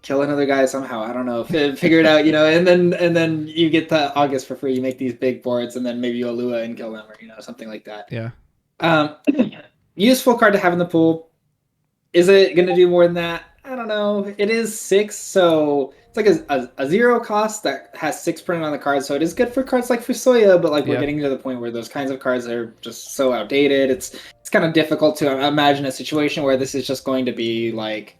kill another guy somehow, I don't know, figure it out, you know, and then you get the August for free, you make these big boards, and then maybe you Alua and kill them, or, you know, something like that.
Yeah.
Useful card to have in the pool. Is it going to do more than that? I don't know. It is 6, so it's like a 0 cost that has 6 printed on the card, so it is good for cards like Fusoya, but like we're getting to the point where those kinds of cards are just so outdated. It's kind of difficult to imagine a situation where this is just going to be like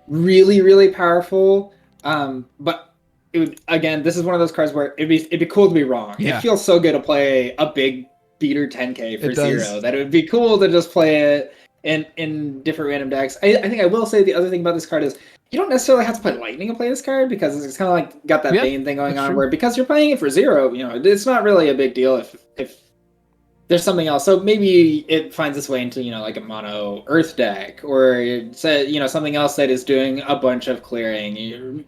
really, really powerful. But it would, again, this is one of those cards where it'd be cool to be wrong. It feels so good to play a big beater 10k for 0 that it would be cool to just play it in different random decks. I think I will say the other thing about this card is you don't necessarily have to play Lightning and play this card, because it's kind of like got that Bane thing going on, where because you're playing it for 0, you know, it's not really a big deal if there's something else. So maybe it finds its way into, you know, like a mono Earth deck, or you know, something else that is doing a bunch of clearing.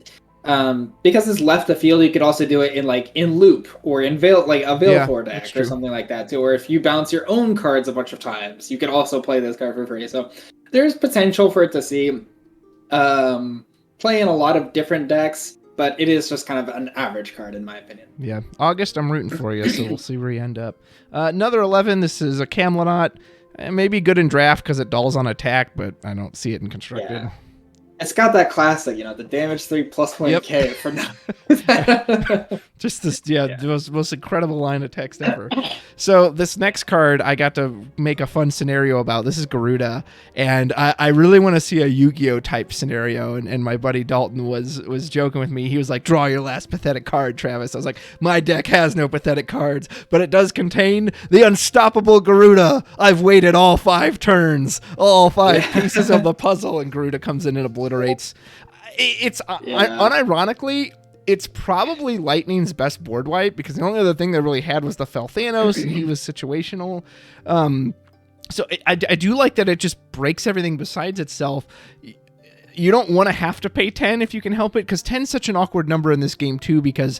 Because it's left the field, you could also do it in loop or in Veil, like a Veilfor deck or something like that too. Or if you bounce your own cards a bunch of times, you could also play this card for free. So there's potential for it to see play in a lot of different decks, but it is just kind of an average card in my opinion.
Yeah, August, I'm rooting for you, so we'll see where you end up. Another 11. This is a Camelot. Maybe good in draft because it dulls on attack, but I don't see it in constructed.
Yeah. It's got that classic, you know, the damage 3 plus 20k for now.
Just this, the most incredible line of text ever. So this next card I got to make a fun scenario about. This is Garuda, and I really want to see a Yu-Gi-Oh type scenario. And my buddy Dalton was joking with me. He was like, "Draw your last pathetic card, Travis." I was like, "My deck has no pathetic cards, but it does contain the unstoppable Garuda. I've waited all 5 turns, all 5 pieces of the puzzle, and Garuda comes in and obliterates." It's unironically, It's probably Lightning's best board wipe because the only other thing they really had was the Fell Thanos, and he was situational. So I do like that it just breaks everything besides itself. You don't want to have to pay 10 if you can help it, because 10 is such an awkward number in this game too, because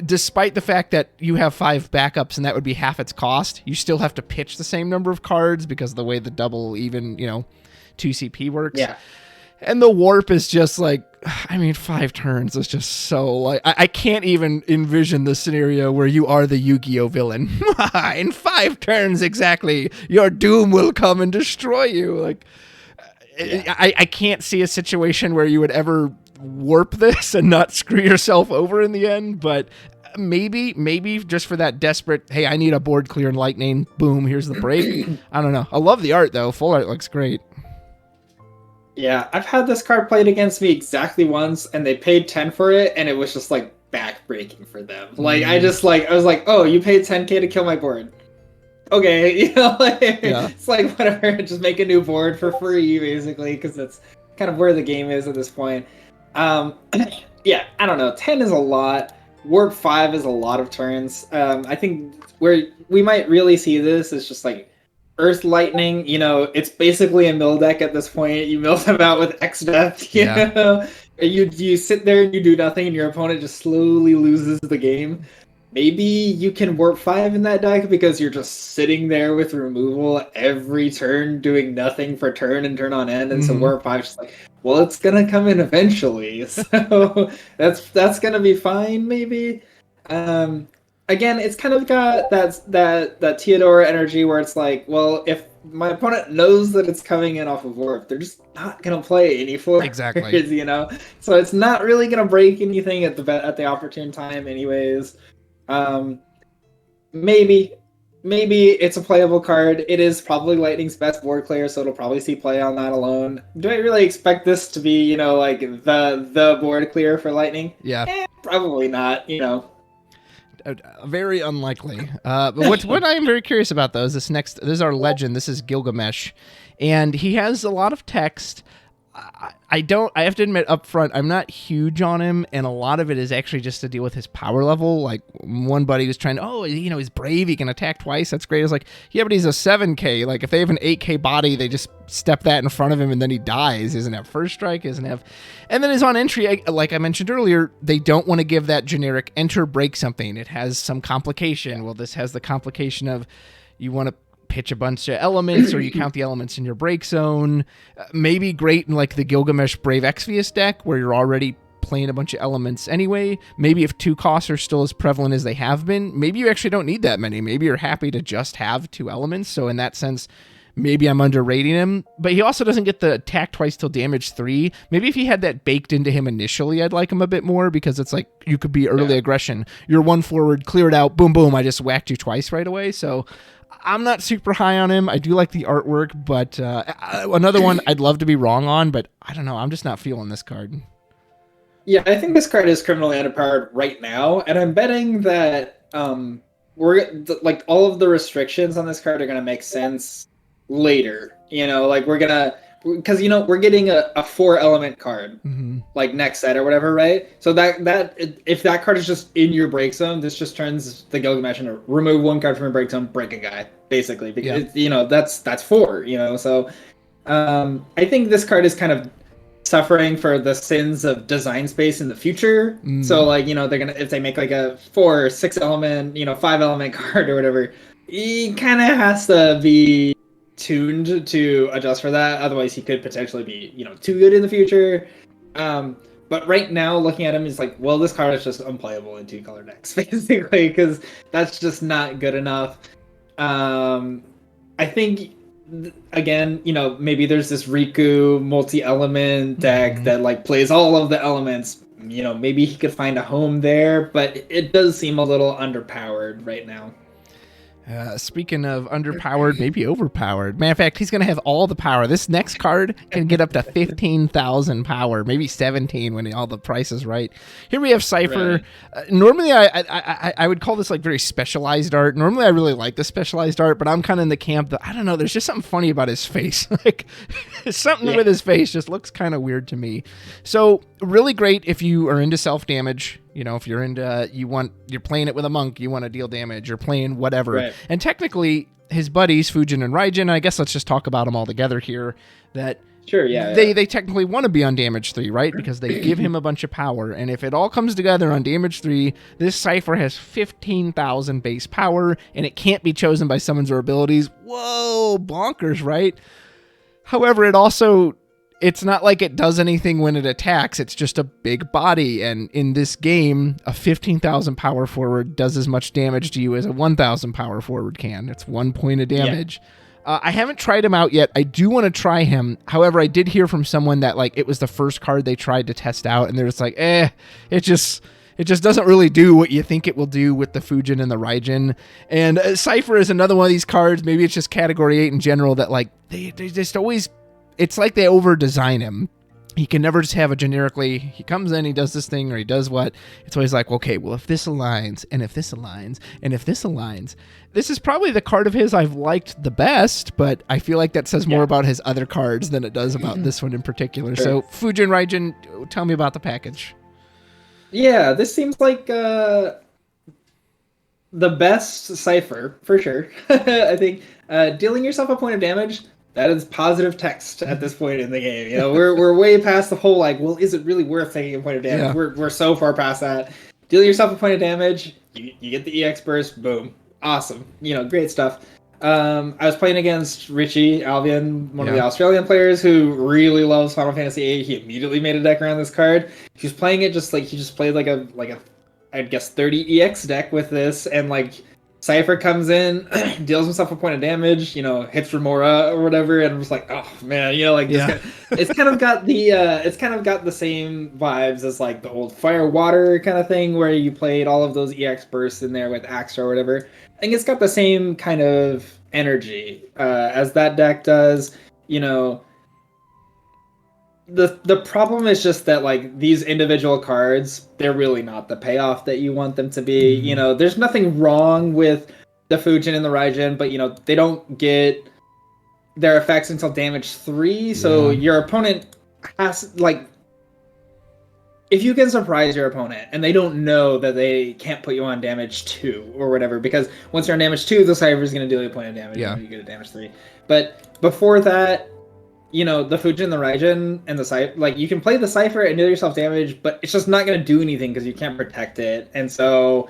despite the fact that you have 5 backups and that would be half its cost, you still have to pitch the same number of cards because of the way the double even, 2CP works.
Yeah.
And the warp is just like, 5 turns is just so like, I can't even envision the scenario where you are the Yu-Gi-Oh villain. In 5 turns exactly, your doom will come and destroy you. Like, yeah. I can't see a situation where you would ever warp this and not screw yourself over in the end, but maybe just for that desperate, hey, I need a board clear in Lightning, boom, here's the break. I don't know. I love the art though. Full art looks great.
Yeah, I've had this card played against me exactly once, and they paid 10 for it, and it was just like backbreaking for them. Like I was like, oh, you paid 10K to kill my board. Okay, It's like whatever, just make a new board for free, basically, because that's kind of where the game is at this point. Yeah, I don't know. 10 is a lot. Warp 5 is a lot of turns. I think where we might really see this is just like Earth Lightning. It's basically a mill deck at this point. You mill them out with X Death. You know, you sit there and you do nothing, and your opponent just slowly loses the game. Maybe you can warp 5 in that deck because you're just sitting there with removal every turn, doing nothing for turn and turn on end, and so warp 5 is just like, well, it's gonna come in eventually, so that's gonna be fine, maybe. Again, it's kind of got that Theodora energy where it's like, well, if my opponent knows that it's coming in off of warp, they're just not gonna play any floors,
exactly.
So it's not really gonna break anything at the opportune time, anyways. Maybe it's a playable card. It is probably Lightning's best board clear, so it'll probably see play on that alone. Do I really expect this to be, like the board clear for Lightning?
Yeah.
Probably not,
Very unlikely. But what I am very curious about though is this is our legend. This is Gilgamesh, and he has a lot of text. I have to admit up front, I'm not huge on him, and a lot of it is actually just to deal with his power level. Like, one buddy was trying to, he's brave, he can attack twice, that's great. I was like, yeah, but he's a 7K. Like, if they have an 8K body, they just step that in front of him, and then he dies. He doesn't have first strike, doesn't have... And then his on entry, like I mentioned earlier, they don't want to give that generic enter, break something. It has some complication. Well, this has the complication of you want to pitch a bunch of elements, or you count the elements in your break zone. Maybe great in like the Gilgamesh Brave XVIII deck where you're already playing a bunch of elements anyway. Maybe if 2 costs are still as prevalent as they have been, maybe you actually don't need that many. Maybe you're happy to just have 2 elements. So in that sense, maybe I'm underrating him, but he also doesn't get the attack twice till damage 3. Maybe if he had that baked into him initially, I'd like him a bit more, because it's like you could be early aggression. You're 1 forward, clear it out, boom, boom, I just whacked you twice right away. So I'm not super high on him. I do like the artwork, but another one I'd love to be wrong on, but I don't know. I'm just not feeling this card.
Yeah, I think this card is criminally underpowered right now, and I'm betting that we're like all of the restrictions on this card are gonna make sense later. We're gonna, because we're getting a 4-element card like next set or whatever, right? So that if that card is just in your break zone, this just turns the Gilgamesh into remove 1 card from your break zone, break a guy, basically, because that's 4. So I think this card is kind of suffering for the sins of design space in the future. So they're gonna, if they make like a 4 or 6 element 5 element card or whatever, he kind of has to be tuned to adjust for that, otherwise he could potentially be too good in the future. But right now, looking at him, is like, well, this card is just unplayable in 2-color decks, basically, because that's just not good enough. I think again, maybe there's this Riku multi-element deck that like plays all of the elements. Maybe he could find a home there, but it does seem a little underpowered right now.
Speaking of underpowered, maybe overpowered. Matter of fact, he's going to have all the power. This next card can get up to 15,000 power, maybe 17 when all the price is right. Here we have Cypher. Right. Normally, I would call this like very specialized art. Normally, I really like the specialized art, but I'm kind of in the camp that, I don't know, there's just something funny about his face. Like, something with his face just looks kind of weird to me. So, really great if you are into self-damage. You know, if you're into, you're playing it with a monk, you want to deal damage, you're playing whatever.
Right.
And technically, his buddies, Fujin and Raijin, I guess let's just talk about them all together here, that
Sure, yeah.
they technically want to be on damage 3, right? Because they give him a bunch of power. And if it all comes together on damage 3, this Cypher has 15,000 base power, and it can't be chosen by summons or abilities. Whoa, bonkers, right? However, it's not like it does anything when it attacks. It's just a big body. And in this game, a 15,000 power forward does as much damage to you as a 1,000 power forward can. It's 1 point of damage. Yeah. I haven't tried him out yet. I do want to try him. However, I did hear from someone that like it was the first card they tried to test out, and they're just like, it just doesn't really do what you think it will do with the Fujin and the Raijin. And Cypher is another one of these cards. Maybe it's just Category 8 in general that like they just always... It's like they over-design him. He can never just have a generically, he comes in, he does this thing, or he does what. It's always like, okay, well, if this aligns, and if this aligns, and if this aligns. This is probably the card of his I've liked the best, but I feel like that says more about his other cards than it does about this one in particular. Sure. So, Fujin, Raijin, tell me about the package.
Yeah, this seems like the best Cypher, for sure. I think dealing yourself a point of damage... That is positive text at this point in the game. You know, we're way past the whole like, well, is it really worth taking a point of damage? Yeah. We're so far past that. Deal yourself a point of damage, you get the EX burst, boom, awesome. You know, great stuff. I was playing against Richie Albion, one of the Australian players who really loves Final Fantasy VIII. He immediately made a deck around this card. He was playing it just like he just played like a I'd guess 30 EX deck with this, and like. Cypher comes in, deals himself a point of damage, you know, hits Remora or whatever, and I'm just like, oh man, you know, like it's kind of got the same vibes as like the old Fire Water kind of thing where you played all of those EX bursts in there with Axtra or whatever. I think it's got the same kind of energy as that deck does, you know. The problem is just that like these individual cards, they're really not the payoff that you want them to be. You know, there's nothing wrong with the Fujin and the Raijin, but you know, they don't get their effects until damage 3, so your opponent has like if you can surprise your opponent and they don't know that they can't put you on damage 2 or whatever, because once you're on damage 2, the Cypher is going to deal you a point of damage and you get a damage 3. But before that, you know, the Fujin, the Raijin, and the Cypher, like, you can play the Cypher and deal yourself damage, but it's just not going to do anything because you can't protect it. And so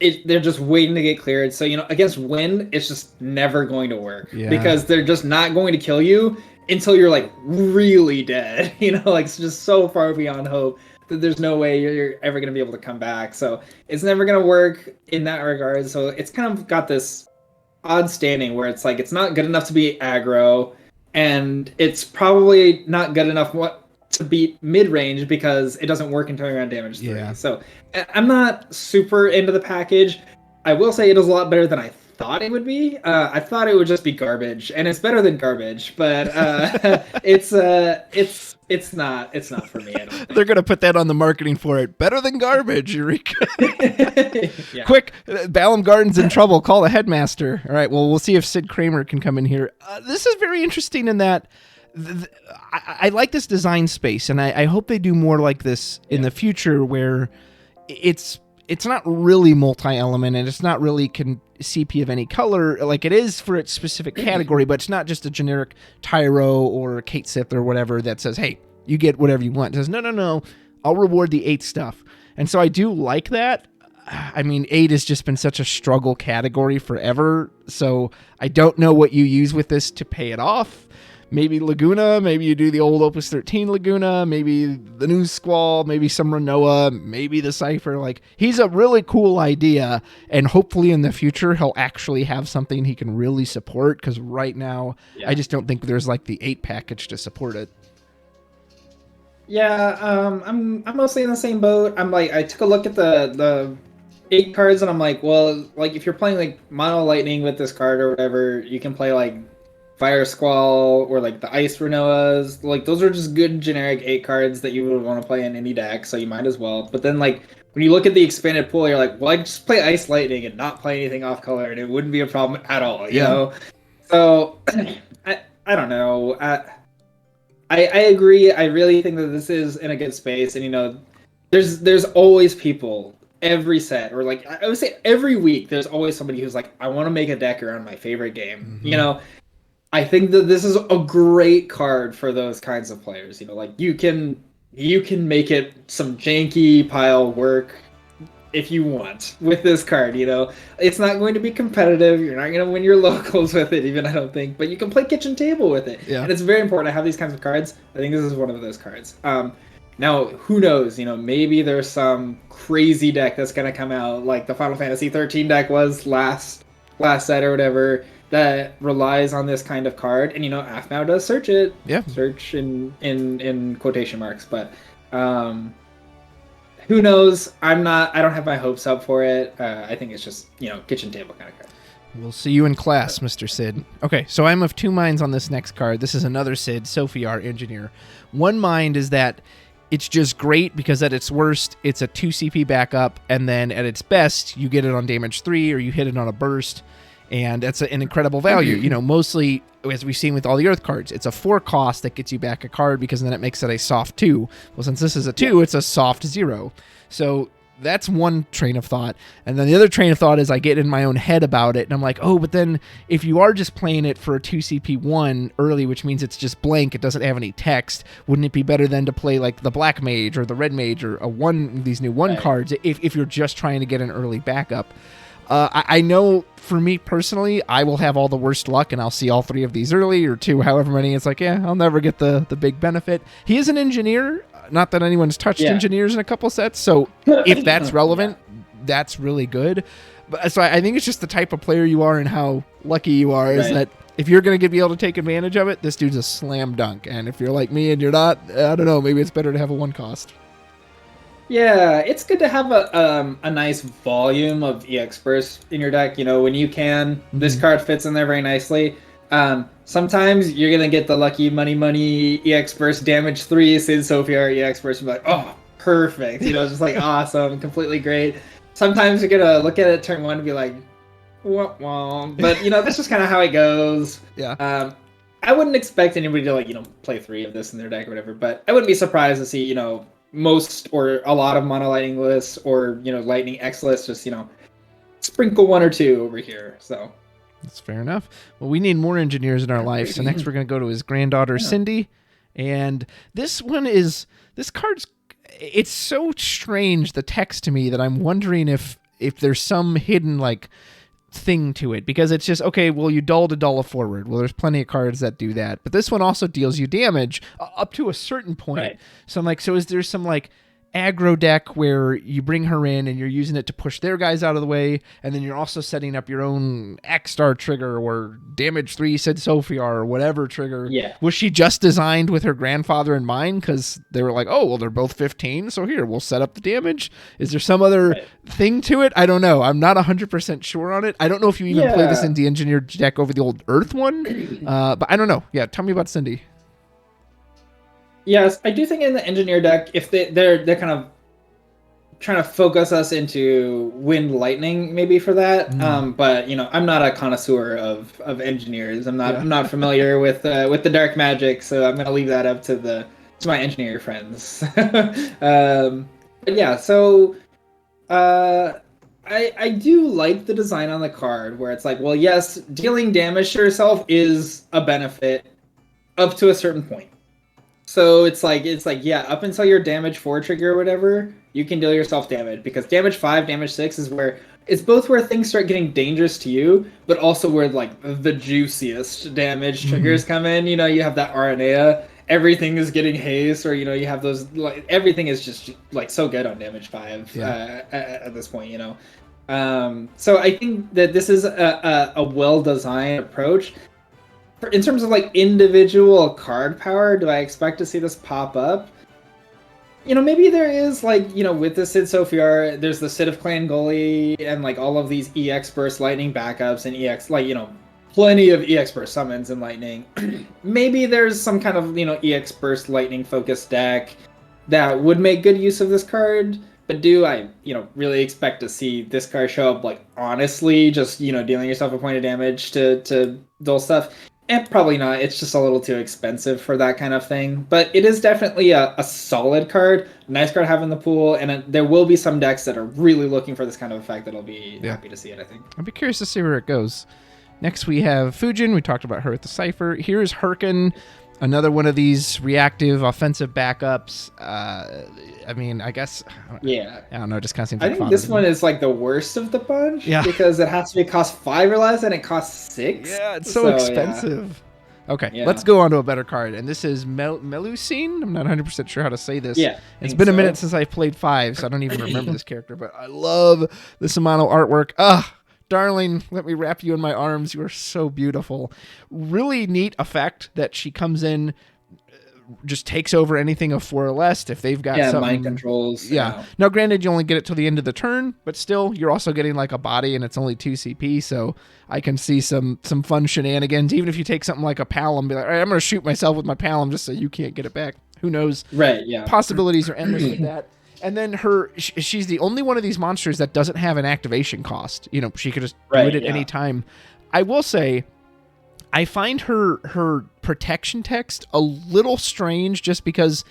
they're just waiting to get cleared. So, you know, against wind, it's just never going to work because they're just not going to kill you until you're, like, really dead. You know, like, it's just so far beyond hope that there's no way you're ever going to be able to come back. So it's never going to work in that regard. So it's kind of got this odd standing where it's like, it's not good enough to be aggro, and it's probably not good enough to beat mid-range because it doesn't work until you're on damage 3. Yeah. So I'm not super into the package. I will say it is a lot better than I thought it would be. I thought it would just be garbage, and it's better than garbage, but it's not for me. I don't think.
They're gonna put that on the marketing for it. Better than garbage, Eureka. Quick, Balam Garden's in trouble. Call the headmaster. All right. Well, we'll see if Sid Kramer can come in here. This is very interesting in that I like this design space, and I hope they do more like this in the future, where it's not really multi-element, and it's not really CP of any color like it is for its specific category, but it's not just a generic Tyro or Kate Sith or whatever that says, hey, you get whatever you want. It says, no, I'll reward the 8 stuff. And so I do like that. I mean, 8 has just been such a struggle category forever, so I don't know what you use with this to pay it off. Maybe Laguna, maybe you do the old Opus 13 Laguna, maybe the new Squall, maybe some Renoa, maybe the Cypher. Like, he's a really cool idea, and hopefully in the future he'll actually have something he can really support, because right now I just don't think there's like the 8 package to support it.
Yeah, I'm mostly in the same boat. I'm like, I took a look at the 8 cards, and I'm like, well, like if you're playing like Mono Lightning with this card or whatever, you can play like Fire Squall or like the Ice Renoas. Like, those are just good generic 8 cards that you would want to play in any deck, so you might as well. But then, like, when you look at the expanded pool, you're like, well, I just play Ice Lightning and not play anything off color, and it wouldn't be a problem at all, you know? So, I don't know. I agree. I really think that this is in a good space, and, you know, there's always people every set, or like I would say every week, there's always somebody who's like, I want to make a deck around my favorite game.
Mm-hmm.
I think that this is a great card for those kinds of players. Like you can make it some janky pile work if you want with this card. It's not going to be competitive. You're not going to win your locals with it, even, I don't think, but you can play kitchen table with it.
Yeah.
And it's very important to have these kinds of cards. I think this is one of those cards. Now, who knows? Maybe there's some crazy deck that's going to come out, like the Final Fantasy 13 deck was last set or whatever, that relies on this kind of card. And AFMAO does search it.
Yeah.
Search in quotation marks, but who knows? I don't have my hopes up for it. I think it's just, kitchen table kind of card.
We'll see you in class, Mr. Sid. Okay, so I'm of two minds on this next card. This is another Sid, Sophie, our engineer. One mind is that it's just great because at its worst, it's a 2 CP backup, and then at its best, you get it on damage 3 or you hit it on a burst, and that's an incredible value. Mostly, as we've seen with all the Earth cards, it's a 4 cost that gets you back a card because then it makes it a soft 2. Well, since this is a 2, it's a soft 0. So that's one train of thought. And then the other train of thought is I get in my own head about it, and I'm like, oh, but then if you are just playing it for a 2 CP1 early, which means it's just blank, it doesn't have any text, wouldn't it be better then to play like the Black Mage or the Red Mage or these new 1 cards if you're just trying to get an early backup? I know for me personally, I will have all the worst luck and I'll see all 3 of these early or 2, however many. It's like, yeah, I'll never get the big benefit. He is an engineer. Not that anyone's touched engineers in a couple sets. So if that's relevant, that's really good. But so I think it's just the type of player you are and how lucky you are is that if you're going to be able to take advantage of it, this dude's a slam dunk. And if you're like me and you're not, I don't know, maybe it's better to have a 1 cost.
Yeah, it's good to have a nice volume of EX bursts in your deck. When you can, this card fits in there very nicely. Sometimes you're gonna get the lucky money EX burst damage 3 Sid Sophia EX burst and be like, oh, perfect. Just like awesome, completely great. Sometimes you're gonna look at it turn 1 and be like, wah. But that's just kind of how it goes.
Yeah.
I wouldn't expect anybody to play 3 of this in their deck or whatever, but I wouldn't be surprised to see most or a lot of mono lightning lists or lightning X lists just sprinkle 1 or 2 over here. So
that's fair enough. Well, we need more engineers in our life. So next we're going to go to his granddaughter, Cindy. And this card's, it's so strange, the text to me, that I'm wondering if there's some hidden thing to it, because it's just, okay, well, you dull to dull a forward. Well, there's plenty of cards that do that. But this one also deals you damage up to a certain point. Right. So I'm like, so is there some aggro deck where you bring her in and you're using it to push their guys out of the way, and then you're also setting up your own X-Star trigger or damage 3 Sid Sophia or whatever trigger?
Yeah.
Was she just designed with her grandfather in mind because they were like, oh, well, they're both 15, so here, we'll set up the damage? Is there some other thing to it? I don't know. I'm not 100% sure on it. I don't know if you even play this in the engineered deck over the old Earth one, but I don't know. Yeah, tell me about Cindy.
Yes, I do think in the engineer deck, if they're kind of trying to focus us into wind lightning maybe for that. But I'm not a connoisseur of engineers. I'm not familiar with the dark magic, so I'm gonna leave that up to my engineer friends. But yeah, so I do like the design on the card where it's like, well, yes, dealing damage to yourself is a benefit up to a certain point. So it's like, yeah, up until your damage 4 trigger or whatever, you can deal yourself damage, because damage 5, damage 6 is where it's both where things start getting dangerous to you, but also where the juiciest damage triggers come in. You have that RNA, everything is getting haste, or you have those, everything is just so good on damage 5 at this point. So I think that this is a well-designed approach. In terms of individual card power, do I expect to see this pop up? Maybe there is with the Sid Sophia, there's the Sid of Clan Gully and all of these EX burst lightning backups and EX plenty of EX burst summons and lightning. Maybe there's some kind of EX burst lightning focused deck that would make good use of this card. But do I really expect to see this card show up honestly just dealing yourself a point of damage to dull stuff? And probably not. It's just a little too expensive for that kind of thing. But it is definitely a solid card, a nice card to have in the pool, and there will be some decks that are really looking for this kind of effect that'll be happy to see it, I think.
I'll be curious to see where it goes. Next we have Fujin. We talked about her at the Cypher. Here's Herkin, another one of these reactive offensive backups. I mean, I guess...
Yeah.
I don't know, it just kind of seems
I
like
think this one is like the worst of the bunch.
Yeah.
Because it has to be cost 5 or less, and it costs 6.
Yeah, it's so expensive. Yeah. Okay, let's go on to a better card. And this is Melusine. I'm not 100% sure how to say this.
Yeah.
It's been a minute since I've played 5, so I don't even remember this character. But I love this Amano artwork. Darling, let me wrap you in my arms. You are so beautiful. Really neat effect that she comes in, just takes over anything of 4 or less if they've got something.
Mind controls.
Yeah. Now, granted, you only get it till the end of the turn, but still, you're also getting like a body, and it's only 2 CP, so I can see some fun shenanigans. Even if you take something like a Palom, be like, all right, I'm going to shoot myself with my Palom just so you can't get it back. Who knows?
Right, yeah.
Possibilities are endless with that. And then she's the only one of these monsters that doesn't have an activation cost. You know, she could just do it at any time. I will say, I find her protection text a little strange just because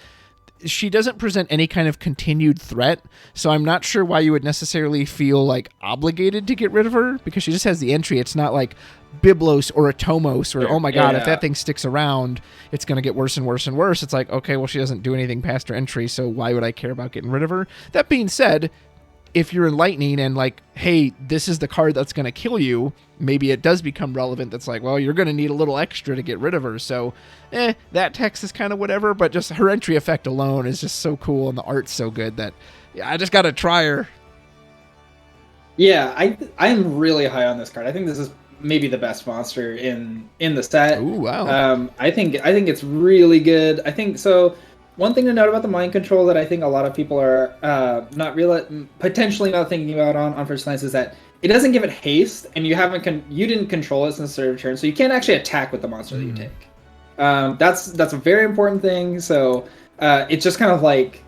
she doesn't present any kind of continued threat. So I'm not sure why you would necessarily feel like obligated to get rid of her, because she just has the entry. It's not like Biblos or a Tomos or, oh my God, if that thing sticks around, it's going to get worse and worse and worse. It's like, okay, well, she doesn't do anything past her entry, so why would I care about getting rid of her? That being said, if you're enlightening and like, hey, this is the card that's going to kill you, maybe it does become relevant. That's like, well, you're going to need a little extra to get rid of her. So, that text is kind of whatever, but just her entry effect alone is just so cool, and the art's so good that I just got to try her.
Yeah, I'm really high on this card. I think this is maybe the best monster in the set.
Ooh, wow.
I think it's really good. I think so. One thing to note about the mind control that I think a lot of people are potentially not thinking about on first glance is that it doesn't give it haste, and you didn't control it since the third turn, so you can't actually attack with the monster that you take. That's a very important thing. So it's just kind of like,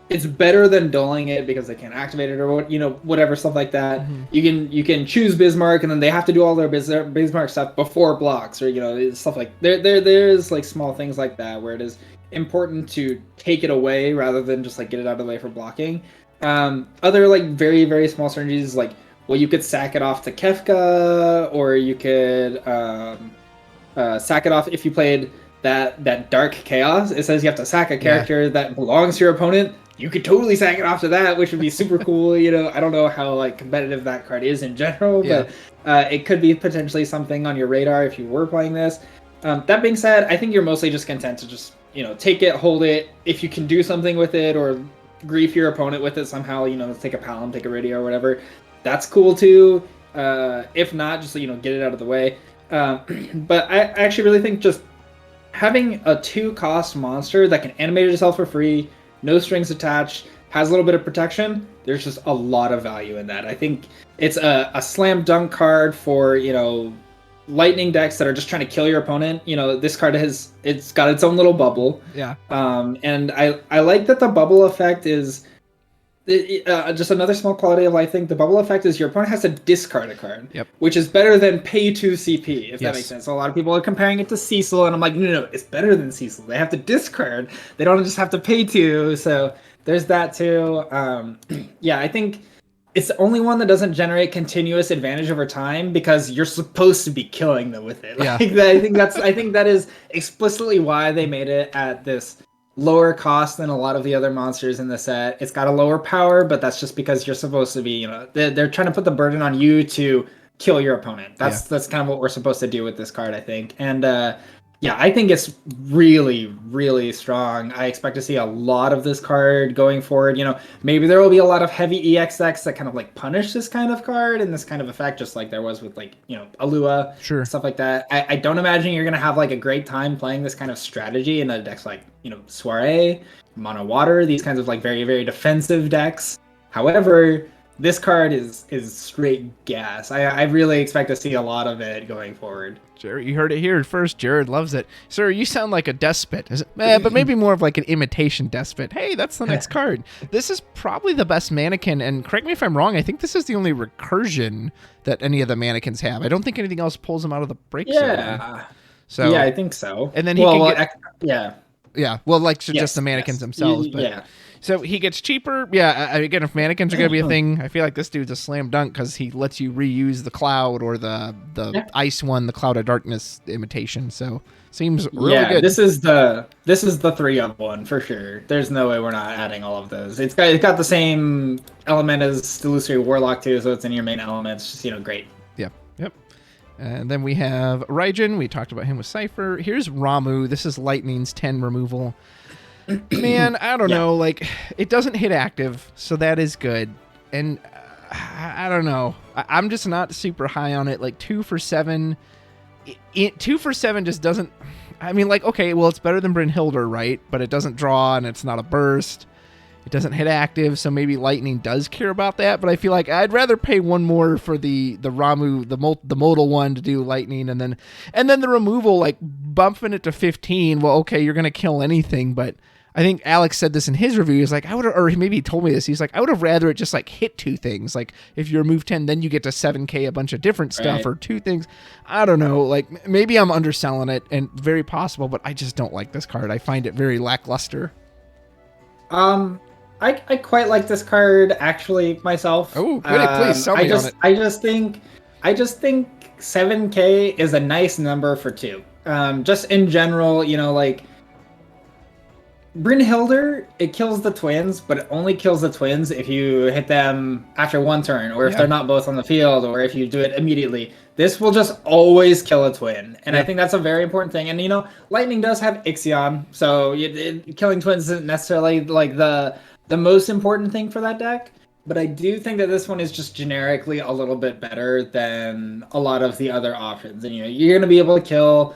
it's better than dulling it because they can't activate it or whatever stuff like that. Mm-hmm. You can choose Bismarck, and then they have to do all their Bismarck stuff before blocks, or stuff like there's like small things like that where it is important to take it away rather than just like get it out of the way for blocking. Other like very, very small synergies, like, well, you could sack it off to Kefka, or you could sack it off if you played that Dark Chaos. It says you have to sack a character that belongs to your opponent. You could totally sack it off to that, which would be super cool. I don't know how like competitive that card is in general, but it could be potentially something on your radar if you were playing this. That being said, I think you're mostly just content to just take it, hold it. If you can do something with it or grief your opponent with it somehow, let's take a Palom, take a radio or whatever, that's cool too. If not, just get it out of the way. But I actually really think just having a 2-cost monster that can animate itself for free, no strings attached, has a little bit of protection, there's just a lot of value in that. I think it's a slam dunk card for lightning decks that are just trying to kill your opponent. This card it's got its own little bubble.
Yeah.
And I like that the bubble effect is just another small quality of life thing. The bubble effect is your opponent has to discard a card, which is better than pay 2 CP, if that makes sense. So a lot of people are comparing it to Cecil, and I'm like, no, it's better than Cecil. They have to discard. They don't just have to pay 2. So there's that too. I think it's the only one that doesn't generate continuous advantage over time because you're supposed to be killing them with it. I think that is explicitly why they made it at this lower cost than a lot of the other monsters in the set. It's got a lower power, but that's just because you're supposed to be, they're trying to put the burden on you to kill your opponent. That's kind of what we're supposed to do with this card, I think. And I think it's really, really strong. I expect to see a lot of this card going forward. Maybe there will be a lot of heavy EX decks that kind of like punish this kind of card and this kind of effect, just like there was with like, Alua, stuff like that. I don't imagine you're going to have like a great time playing this kind of strategy in a decks like, Soiree, Mono Water, these kinds of like very, very defensive decks. However, this card is straight gas. I really expect to see a lot of it going forward.
Jared, you heard it here first. Jared loves it. Sir, you sound like a despot. But maybe more of like an imitation despot. Hey, that's the next card. This is probably the best mannequin, and correct me if I'm wrong, I think this is the only recursion that any of the mannequins have. I don't think anything else pulls them out of the break zone. So
yeah, I think so.
And then he can get
yeah.
Yeah, well, like
Yes,
just the mannequins
yes.
themselves, but
Yeah.
so he gets cheaper. Yeah, again, if mannequins are gonna be a thing, I feel like this dude's a slam dunk because he lets you reuse the cloud or the ice one, the cloud of darkness imitation. So seems really good.
This is the 3-of-1 for sure. There's no way we're not adding all of those. It's got the same element as the Illusory Warlock too, so it's in your main element. It's just great.
Yep. And then we have Raijin. We talked about him with Cypher. Here's Ramu. This is Lightning's 10 removal. Man, I don't know. Like, it doesn't hit active, so that is good. And I don't know. I'm just not super high on it. Like, 2 for 7. 2 for 7 just doesn't... I mean, like, okay, well, it's better than Brynhildr, right? But it doesn't draw, and it's not a burst. It doesn't hit active, so maybe Lightning does care about that. But I feel like I'd rather pay one more for the Ramu, the modal one to do Lightning, and then the removal, like bumping it to 15. Well, okay, you're gonna kill anything, but I think Alex said this in his review. He's like, or maybe he told me this. He's like, I would have rather it just like hit 2 things. Like if you remove 10, then you get to 7K a bunch of different stuff, or 2 things. I don't know. Like maybe I'm underselling it, and very possible, but I just don't like this card. I find it very lackluster.
I quite like this card actually myself.
Oh, please sell me on it.
I just think 7K is a nice number for 2. Just in general, like Brynhildr, it kills the twins, but it only kills the twins if you hit them after 1 turn, or if they're not both on the field, or if you do it immediately. This will just always kill a twin, and I think that's a very important thing. And Lightning does have XVIII, so killing twins isn't necessarily like the most important thing for that deck, but I do think that this one is just generically a little bit better than a lot of the other options. And you're going to be able to kill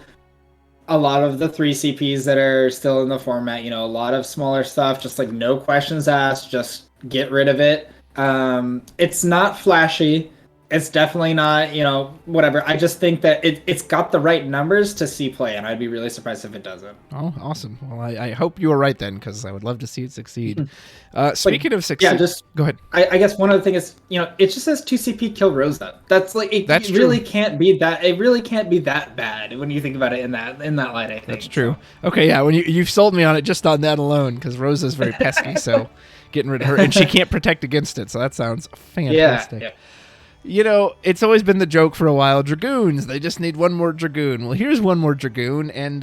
a lot of the 3 CPs that are still in the format, a lot of smaller stuff, just like no questions asked, just get rid of it. It's not flashy. It's definitely not, whatever. I just think that it's got the right numbers to see play, and I'd be really surprised if it doesn't.
Oh, awesome. Well, I hope you were right then, because I would love to see it succeed. Speaking of succeed...
Yeah, just...
Go ahead.
I guess one other thing is, it just says 2 CP kill Rosa. That's like... It really can't be that... It really can't be that bad when you think about it in that light, I think.
That's true. Okay, yeah, when you've sold me on it just on that alone, because Rosa's very pesky, so getting rid of her... And she can't protect against it, so that sounds fantastic. Yeah. It's always been the joke for a while. Dragoons, they just need one more Dragoon. Well, here's one more Dragoon, and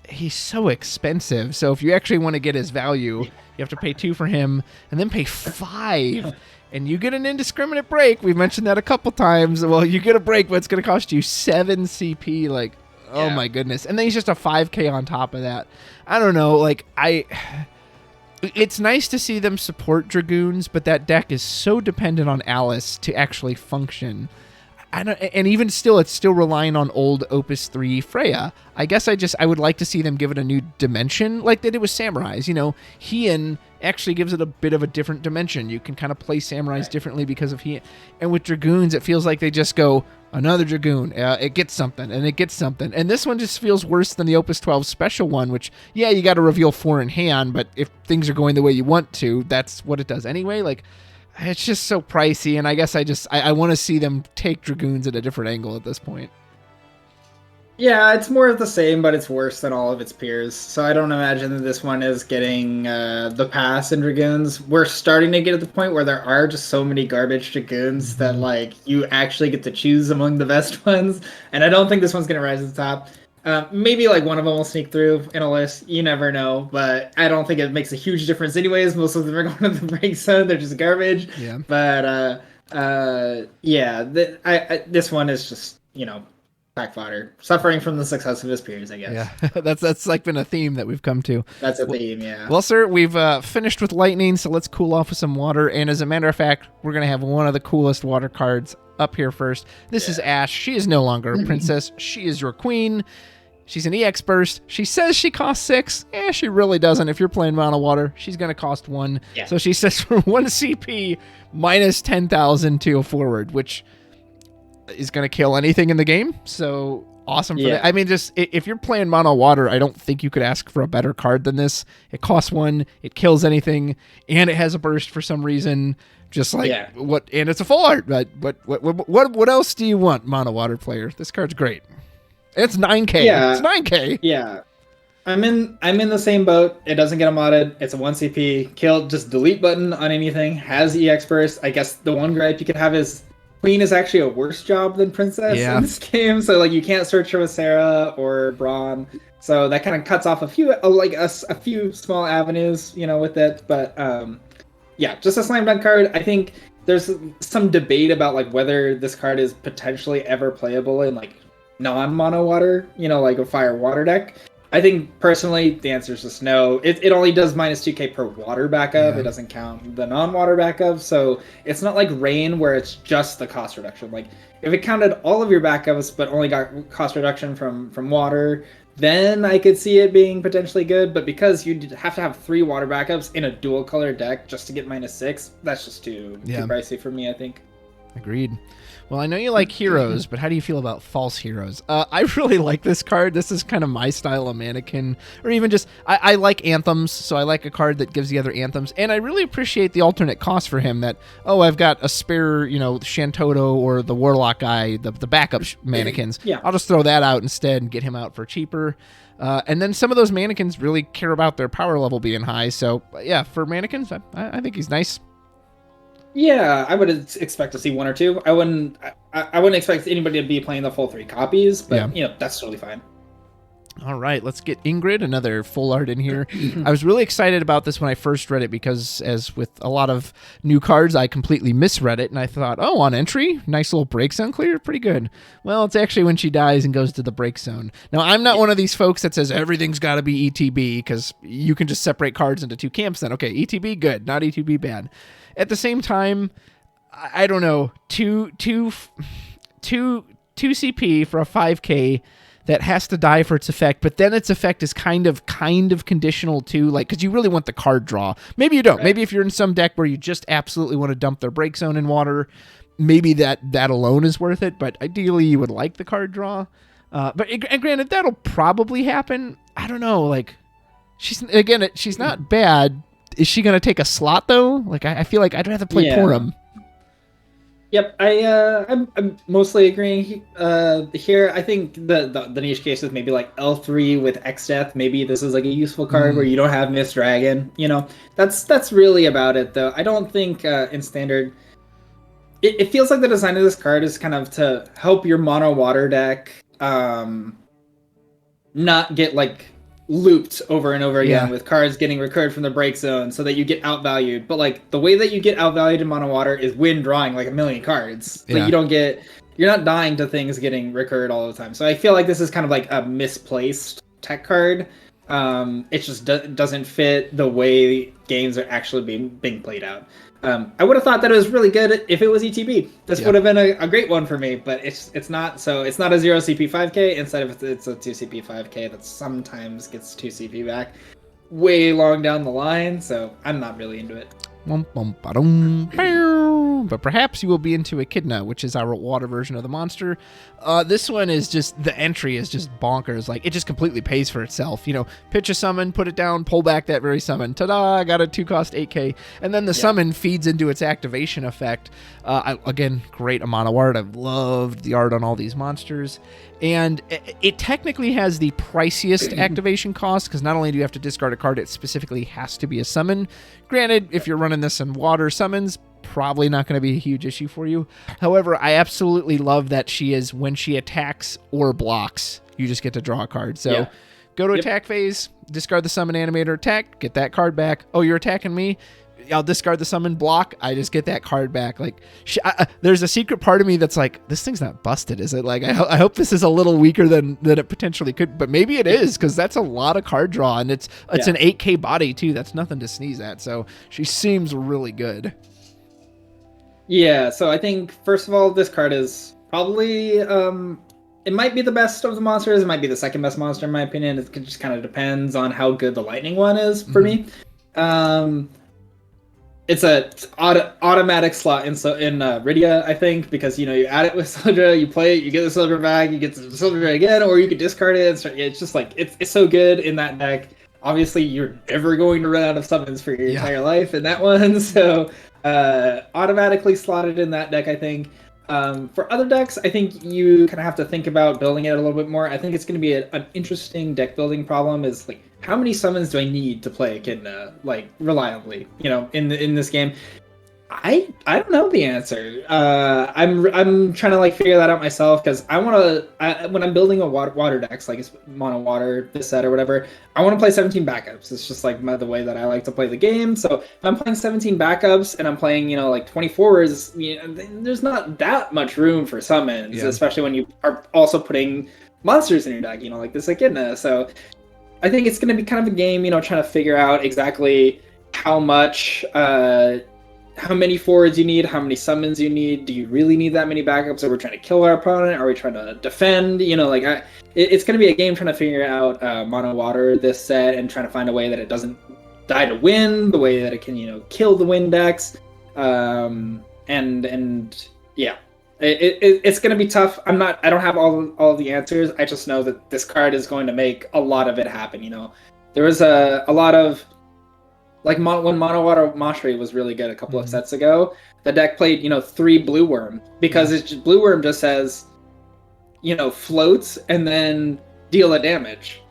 he's so expensive. So if you actually want to get his value, you have to pay 2 for him, and then pay 5. And you get an indiscriminate break. We've mentioned that a couple times. Well, you get a break, but it's going to cost you 7 CP. Like, oh my goodness. And then he's just a 5K on top of that. I don't know. Like, it's nice to see them support Dragoons, but that deck is so dependent on Alice to actually function. And even still, it's still relying on old Opus 3 Freya. I guess I would like to see them give it a new dimension, like they did with Samurais. Heian actually gives it a bit of a different dimension. You can kind of play Samurais differently because of Heian. And with Dragoons, it feels like they just go, another Dragoon, it gets something, and it gets something. And this one just feels worse than the Opus 12 special one, which, you got to reveal 4 in hand, but if things are going the way you want to, that's what it does anyway. Like, it's just so pricey, and I guess I want to see them take Dragoons at a different angle at this point.
Yeah, it's more of the same, but it's worse than all of its peers. So I don't imagine that this one is getting the pass in Dragoons. We're starting to get to the point where there are just so many garbage Dragoons that, like, you actually get to choose among the best ones. And I don't think this one's going to rise to the top. Maybe, like, one of them will sneak through in a list. You never know. But I don't think it makes a huge difference anyways. Most of them are going to the break zone. They're just garbage.
Yeah.
But, this one is just, pack fodder, suffering from the success of his peers, I guess.
Yeah, that's like been a theme that we've come to.
That's a theme, yeah.
Well, sir, we've finished with lightning, so let's cool off with some water. And as a matter of fact, we're gonna have one of the coolest water cards up here first. This is Ash. She is no longer a princess. She is your queen. She's an EX burst. She says she costs 6. She really doesn't. If you're playing mono water, she's going to cost 1. Yeah. So she says for 1 CP, minus 10,000 to a forward, which is going to kill anything in the game. So awesome for that. I mean, just if you're playing mono water, I don't think you could ask for a better card than this. It costs 1, it kills anything, and it has a burst for some reason. Just like what, and it's a full art. But what else do you want, mono water player? This card's great. It's 9K.
Yeah.
It's 9K.
Yeah. I'm in the same boat. It doesn't get a modded. It's a 1 CP. Kill, just delete button on anything. Has EX burst. I guess the one gripe you could have is Queen is actually a worse job than Princess in this game. So like you can't search her with Sarah or Braun. So that kind of cuts off a few a few small avenues, with it. But yeah, just a slam dunk card. I think there's some debate about like whether this card is potentially ever playable in like non-mono water, like a fire water deck. I think personally the answer is just no. It only does minus 2k per water backup. It doesn't count the non-water backup, so it's not like Rain where it's just the cost reduction. Like if it counted all of your backups but only got cost reduction from water, then I could see it being potentially good. But because you have to have 3 water backups in a dual color deck just to get minus 6, that's just too pricey for me, I think.
Agreed. Well, I know you like heroes, but how do you feel about false heroes? I really like this card. This is kind of my style of mannequin, or even just, I like anthems, so I like a card that gives the other anthems, and I really appreciate the alternate cost for him that, I've got a spare, Shantoto or the Warlock guy, the backup mannequins.
Yeah.
I'll just throw that out instead and get him out for cheaper. And then some of those mannequins really care about their power level being high, so yeah, for mannequins, I think he's nice.
Yeah, I would expect to see 1 or 2. I wouldn't expect anybody to be playing the full 3 copies, but that's totally fine.
All right, let's get Ingrid, another full art in here. I was really excited about this when I first read it because, as with a lot of new cards, I completely misread it, and I thought, on entry, nice little break zone clear, pretty good. Well, it's actually when she dies and goes to the break zone. Now, I'm not one of these folks that says everything's got to be ETB, because you can just separate cards into 2 camps then. Okay, ETB, good, not ETB, bad. At the same time, I don't know, 2 CP for a 5K that has to die for its effect, but then its effect is kind of conditional too, like, because you really want the card draw. Maybe you don't. Right. Maybe if you're in some deck where you just absolutely want to dump their break zone in water, maybe that alone is worth it, but ideally you would like the card draw. And granted, that'll probably happen. I don't know, like, she's not bad. Is she going to take a slot, though? Like, I feel like I'd rather play Porum.
Yep, I'm mostly agreeing here. I think the niche case is maybe like L3 with X-Death. Maybe this is like a useful card where you don't have Miss Dragon. That's really about it, though. I don't think in Standard... It feels like the design of this card is kind of to help your mono water deck not get, like, looped over and over again with cards getting recurred from the break zone so that you get outvalued. But like the way that you get outvalued in mono water is when drawing like a million cards. Like you're not dying to things getting recurred all the time. So I feel like this is kind of like a misplaced tech card. It just doesn't fit the way games are actually being played out. I would have thought that it was really good if it was ETB. This would have been a great one for me, but it's not. So it's not a 0 CP 5K. Instead of it's a 2 CP 5K that sometimes gets 2 CP back way long down the line. So I'm not really into it. But
perhaps you will be into Echidna, which is our water version of the monster. This one is just, the entry is just bonkers. Like, it just completely pays for itself. Pitch a summon, put it down, pull back that very summon. Ta-da, I got a 2-cost 8K. And then the summon feeds into its activation effect. Again, great amount of art. I've loved the art on all these monsters. And it technically has the priciest activation cost, because not only do you have to discard a card, it specifically has to be a summon. Granted, if you're running this in water summons, probably not going to be a huge issue for you. However, I absolutely love that she is, when she attacks or blocks, you just get to draw a card. So go to attack phase, discard the summon animator, attack, get that card back. Oh, you're attacking me? I'll discard the summon, block, I just get that card back. Like, there's a secret part of me that's like, this thing's not busted, is it? Like, I hope this is a little weaker than it potentially could, but maybe it is, because that's a lot of card draw, and it's an 8K body too. That's nothing to sneeze at. So she seems really good.
Yeah, so I think, first of all, this card is probably, it might be the best of the monsters. It might be the second best monster, in my opinion. It just kind of depends on how good the lightning one is for me. It's a automatic slot in Rydia, I think, because you add it with Sildra, you play it, you get the Sildra back, you get the Sildra again, or you could discard it. It's just like it's so good in that deck. Obviously, you're never going to run out of summons for your entire life in that one, so automatically slotted in that deck, I think. For other decks, I think you kind of have to think about building it a little bit more. I think it's going to be an interesting deck building problem. Is like, how many summons do I need to play Echidna like reliably? In this game. I don't know the answer. I'm trying to like figure that out myself because I want to. When I'm building a water decks, like it's mono water this set or whatever, I want to play 17 backups. It's just like the way that I like to play the game. So if I'm playing 17 backups and I'm playing like 24s, there's not that much room for summons, especially when you are also putting monsters in your deck. Like this Echidna. So I think it's going to be kind of a game. Trying to figure out exactly how much. How many forwards you need, how many summons you need. Do you really need that many backups? Are we trying to kill our opponent? Are we trying to defend? It's going to be a game trying to figure out mono water this set and trying to find a way that it doesn't die to win, the way that it can, kill the win decks. It's going to be tough. I don't have all of the answers. I just know that this card is going to make a lot of it happen. There was a lot of when Mono Water Mashri was really good a couple of sets ago, the deck played, 3 Blue Worm because it's just, Blue Worm just says, floats and then deal a damage.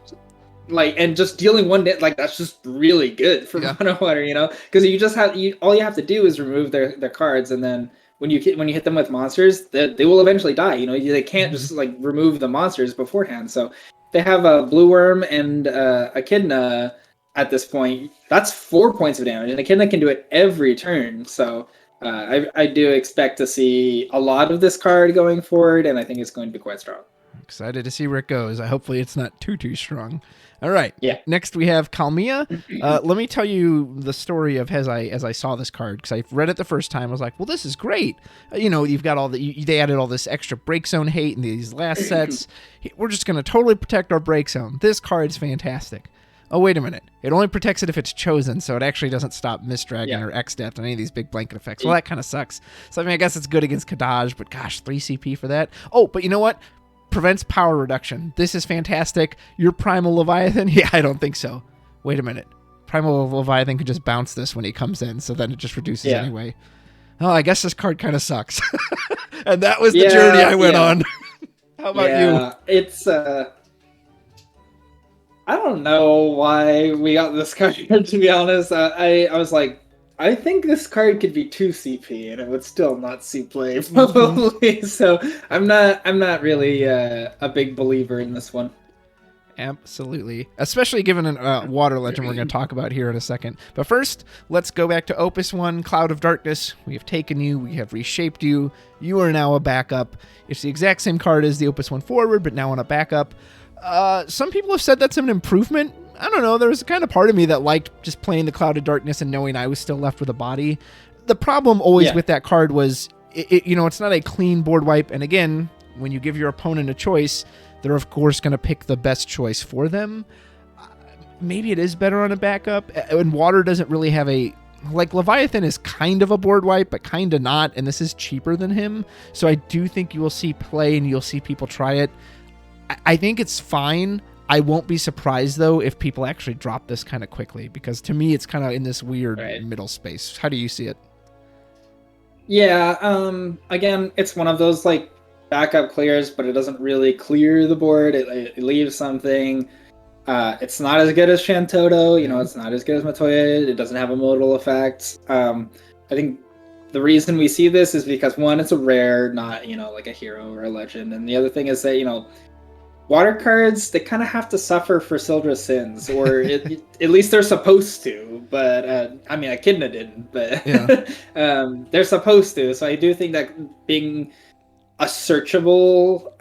And just dealing one that's just really good for Mono Water, because you just have all you have to do is remove their cards, and then when you hit them with monsters, they will eventually die. They can't just remove the monsters beforehand. So they have a Blue Worm and Echidna. At this point, that's 4 points of damage, and Echidna can do it every turn. So I do expect to see a lot of this card going forward, and I think it's going to be quite strong.
Excited to see where it goes. Hopefully it's not too strong. All right.
Yeah.
Next we have Kalmia. Let me tell you the story of as I saw this card, because I read it the first time. I was like, well, this is great. You've got they added all this extra break zone hate in these last sets. We're just going to totally protect our break zone. This card's fantastic. Oh, wait a minute. It only protects it if it's chosen, so it actually doesn't stop Mistdragon or X-Death or any of these big blanket effects. Well, that kind of sucks. So, I guess it's good against Kadaj, but gosh, 3 CP for that. Oh, but you know what? Prevents power reduction. This is fantastic. Your Primal Leviathan? Yeah, I don't think so. Wait a minute. Primal Leviathan can just bounce this when he comes in, so then it just reduces anyway. Oh, I guess this card kind of sucks. And that was the journey I went on. How about you?
It's... I don't know why we got this card, to be honest. I was like, I think this card could be 2 CP and it would still not see play, probably. So I'm not really a big believer in this one.
Absolutely. Especially given a water legend we're going to talk about here in a second. But first, let's go back to Opus 1, Cloud of Darkness. We have taken you. We have reshaped you. You are now a backup. It's the exact same card as the Opus 1 forward, but now on a backup. Some people have said that's an improvement. I don't know. There was a kind of part of me that liked just playing the Cloud of Darkness and knowing I was still left with a body. The problem always with that card was, it's not a clean board wipe. And again, when you give your opponent a choice, they're of course going to pick the best choice for them. Maybe it is better on a backup. And Water doesn't really have Leviathan is kind of a board wipe, but kind of not. And this is cheaper than him. So I do think you will see play and you'll see people try it. I think it's fine. I won't be surprised, though, if people actually drop this kind of quickly, because to me, it's kind of in this weird middle space. How do you see it?
Yeah, again, it's one of those, backup clears, but it doesn't really clear the board. It leaves something. It's not as good as Shantoto. It's not as good as Matoya. It doesn't have a modal effect. I think the reason we see this is because, one, it's a rare, not, a hero or a legend. And the other thing is that, water cards, they kind of have to suffer for Sildra's sins, or at least they're supposed to. But, Echidna didn't, but they're supposed to. So I do think that being a searchable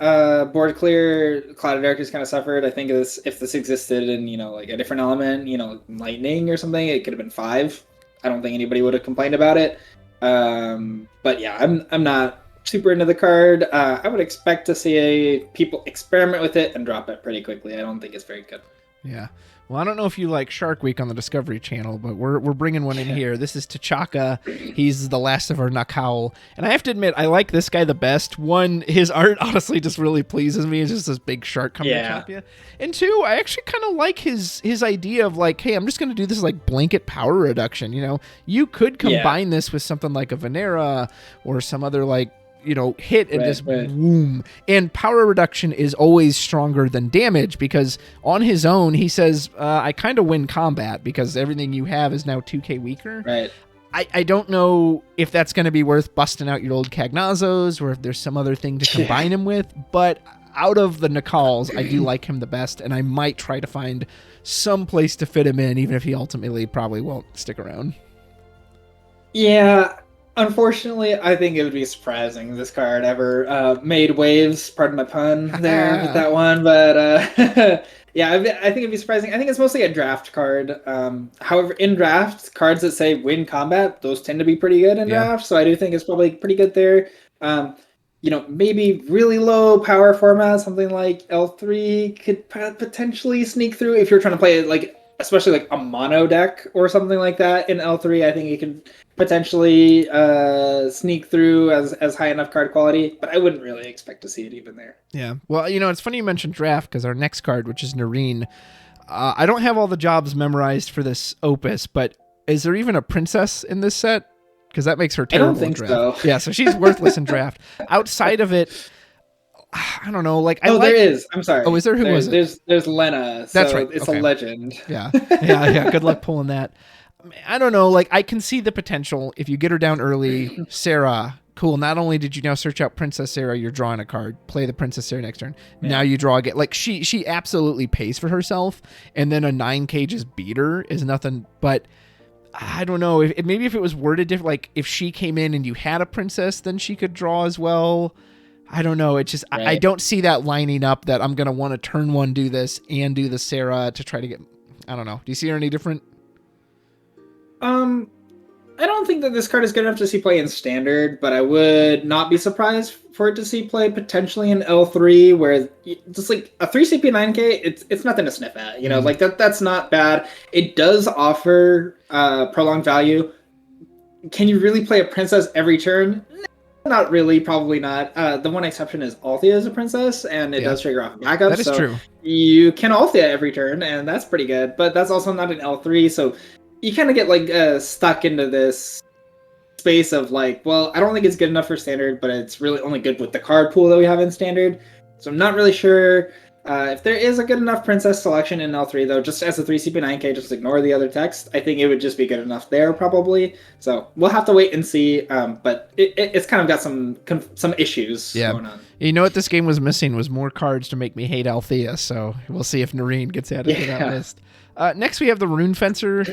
board clear, Cloud of Darkness kind of suffered. I think if this existed in, a different element, lightning or something, it could have been 5. I don't think anybody would have complained about it. But yeah, I'm not super into the card. I would expect to see people experiment with it and drop it pretty quickly. I don't think it's very good.
Yeah. Well, I don't know if you like Shark Week on the Discovery Channel, but we're bringing one in here. This is T'Chaka. He's the last of our Nakaul. And I have to admit, I like this guy the best. One, his art honestly just really pleases me. It's just this big shark coming to chop you. And two, I actually kind of like his idea of hey, I'm just going to do this blanket power reduction. You could combine this with something like a Venera or some other hit and just boom. And power reduction is always stronger than damage because on his own, he says, I kind of win combat because everything you have is now 2k weaker.
Right.
I don't know if that's going to be worth busting out your old Cagnazos or if there's some other thing to combine him with, but out of the Nakals, I do like him the best, and I might try to find some place to fit him in, even if he ultimately probably won't stick around.
Yeah, unfortunately, I think it would be surprising if this card ever made waves, pardon my pun there with that one, but yeah, I think it'd be surprising. I think it's mostly a draft card. However, in draft, cards that say win combat, those tend to be pretty good in draft, so I do think it's probably pretty good there. Maybe really low power format, something like L3 could potentially sneak through if you're trying to play it, especially a mono deck or something like that in L3. I think it could potentially sneak through as high enough card quality, but I wouldn't really expect to see it even there.
Yeah. Well, it's funny you mentioned draft because our next card, which is Noreen, I don't have all the jobs memorized for this Opus, but is there even a princess in this set? Because that makes her terrible.
I don't think
draft.
so.
Yeah, so she's worthless in draft. Outside of it, I don't know.
There is. I'm sorry.
Oh, is there? Who was it?
There's Lena. So
that's right.
It's a legend.
Yeah. Good luck pulling that. I don't know. I can see the potential if you get her down early. Sarah, cool. Not only did you now search out Princess Sarah, you're drawing a card. Play the Princess Sarah next turn. Yeah. Now you draw again. She absolutely pays for herself, and then a 9K just beat her is nothing but. I don't know if maybe if it was worded different, if she came in and you had a princess, then she could draw as well. I don't know. It's just, right. I don't see that lining up that I'm going to want to turn one, do this and do the Sarah to try to get, I don't know. Do you see her any different?
I don't think that this card is good enough to see play in Standard, but I would not be surprised for it to see play potentially in L3, where just a 3CP 9K, it's nothing to sniff at. That's not bad. It does offer prolonged value. Can you really play a princess every turn? Not really, probably not. The one exception is Althea is a princess, and it does trigger off backup.
That is true.
You can Althea every turn, and that's pretty good, but that's also not an L3, so you kind of get stuck into this space of I don't think it's good enough for Standard, but it's really only good with the card pool that we have in Standard. So I'm not really sure if there is a good enough princess selection in L3, though. Just as a 3CP9K, just ignore the other text. I think it would just be good enough there, probably. So we'll have to wait and see. But it's kind of got some issues going on.
You know what this game was missing was more cards to make me hate Althea. So we'll see if Noreen gets added to that list. Next, we have the Rune Fencer, it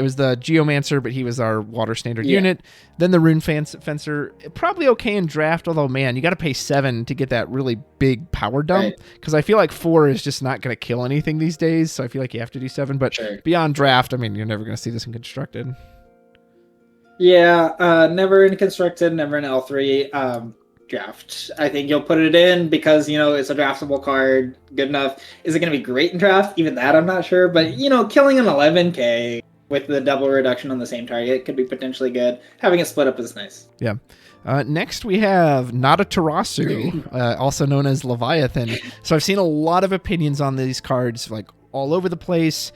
was the Geomancer, but he was our water standard unit. Then the Rune Fencer, probably okay in draft, although, man, you got to pay 7 to get that really big power dump, because I feel like 4 is just not going to kill anything these days, so I feel like you have to do 7, but beyond draft, I mean, you're never going to see this in Constructed.
Yeah, never in Constructed, never in L3. Draft. I think you'll put it in because, it's a draftable card. Good enough. Is it going to be great in draft? Even that I'm not sure. But, killing an 11K with the double reduction on the same target could be potentially good. Having it split up is nice. Yeah.
Next, we have Nadatarasu, also known as Leviathan. So I've seen a lot of opinions on these cards, all over the place.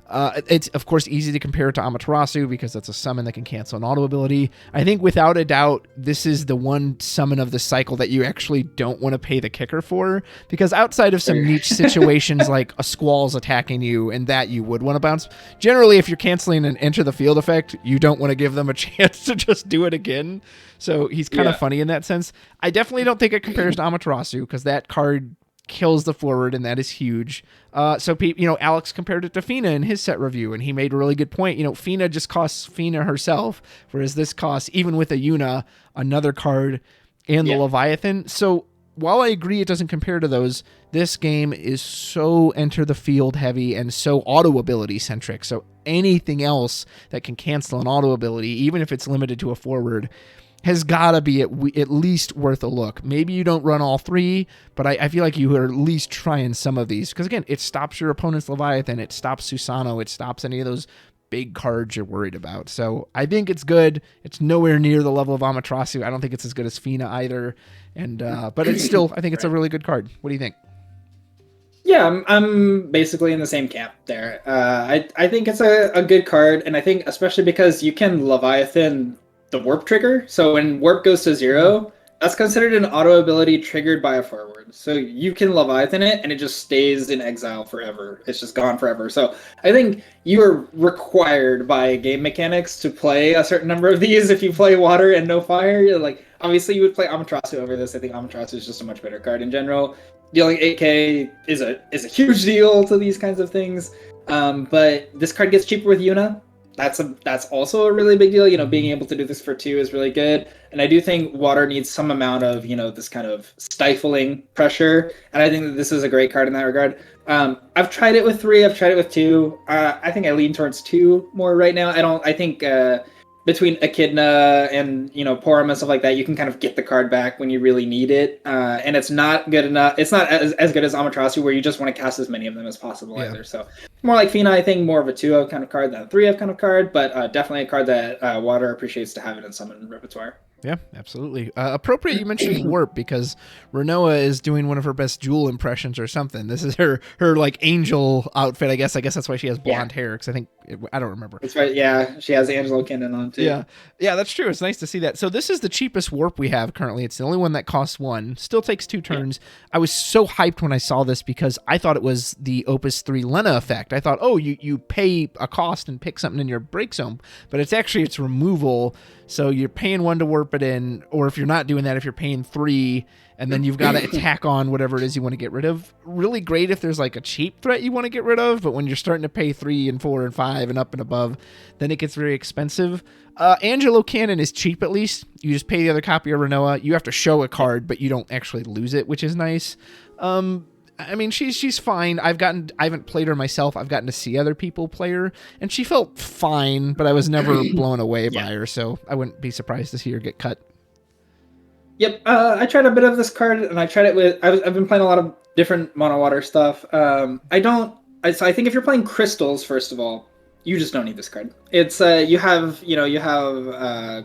It's, of course, easy to compare it to Amaterasu because that's a summon that can cancel an auto ability. I think, without a doubt, this is the one summon of the cycle that you actually don't want to pay the kicker for, because outside of some niche situations like a Squall's attacking you and that you would want to bounce, generally, if you're canceling an enter the field effect, you don't want to give them a chance to just do it again. So he's kind of funny in that sense. I definitely don't think it compares to Amaterasu because that card kills the forward, and that is huge. So Alex compared it to Fina in his set review, and he made a really good point. Fina just costs Fina herself, whereas this costs, even with a Yuna, another card and the Leviathan. So while I agree it doesn't compare to those, this game is so enter the field heavy and so auto ability centric. So anything else that can cancel an auto ability, even if it's limited to a forward, has got to be at least worth a look. Maybe you don't run all 3, but I feel like you are at least trying some of these. Because, again, it stops your opponent's Leviathan. It stops Susano. It stops any of those big cards you're worried about. So I think it's good. It's nowhere near the level of Amaterasu. I don't think it's as good as Fina either. And but it's still, I think it's a really good card. What do you think?
Yeah, I'm basically in the same camp there. I think it's a good card. And I think especially because you can Leviathan the warp trigger. So when warp goes to 0, That's considered an auto ability triggered by a forward. So you can Leviathan it, and it just stays in exile forever. It's just gone forever. So I think you are required by game mechanics to play a certain number of these. If you play water and no fire, you're like obviously you would play Amaterasu over this. I think Amaterasu is just a much better card in general. Dealing 8k is a huge deal to these kinds of things. But this card gets cheaper with Yuna. That's also a really big deal. You know, being able to do this for 2 is really good. And I do think water needs some amount of, you know, this kind of stifling pressure. And I think that this is a great card in that regard. I've tried it with 3. I've tried it with 2. I think I lean towards 2 more right now. I think between Echidna and, you know, Porum and stuff like that, you can kind of get the card back when you really need it. And it's not good enough. It's not as good as Amaterasu, where you just want to cast as many of them as possible either. So more like Fina, I think, more of a 2-of kind of card than a 3-of kind of card, but definitely a card that Water appreciates to have it in summon repertoire.
Yeah, absolutely. Appropriate you mentioned Warp, because Renoa is doing one of her best Jewel impressions or something. This is her like angel outfit, I guess. I guess that's why she has blonde hair, because I don't remember.
That's right, yeah. She has Angelo Kinnan on, too.
Yeah, that's true. It's nice to see that. So this is the cheapest Warp we have currently. It's the only one that costs 1. Still takes 2 turns. I was so hyped when I saw this, because I thought it was the Opus 3 Lena effect. I thought, oh, you pay a cost and pick something in your break zone, but it's removal. So you're paying 1 to warp it in, or if you're not doing that, if you're paying 3, and then you've got to attack on whatever it is you want to get rid of. Really great if there's like a cheap threat you want to get rid of, but when you're starting to pay 3 and 4 and 5 and up and above, then it gets very expensive. Angelo Cannon is cheap, at least. You just pay the other copy of Renoa. You have to show a card, but you don't actually lose it, which is nice. I mean, she's fine. I haven't played her myself. I've gotten to see other people play her, and she felt fine, but I was never blown away by her, so I wouldn't be surprised to see her get cut.
Yep, I tried a bit of this card, and I tried it with. I've been playing a lot of different mono water stuff. So I think if you're playing crystals, first of all, you just don't need this card. It's you have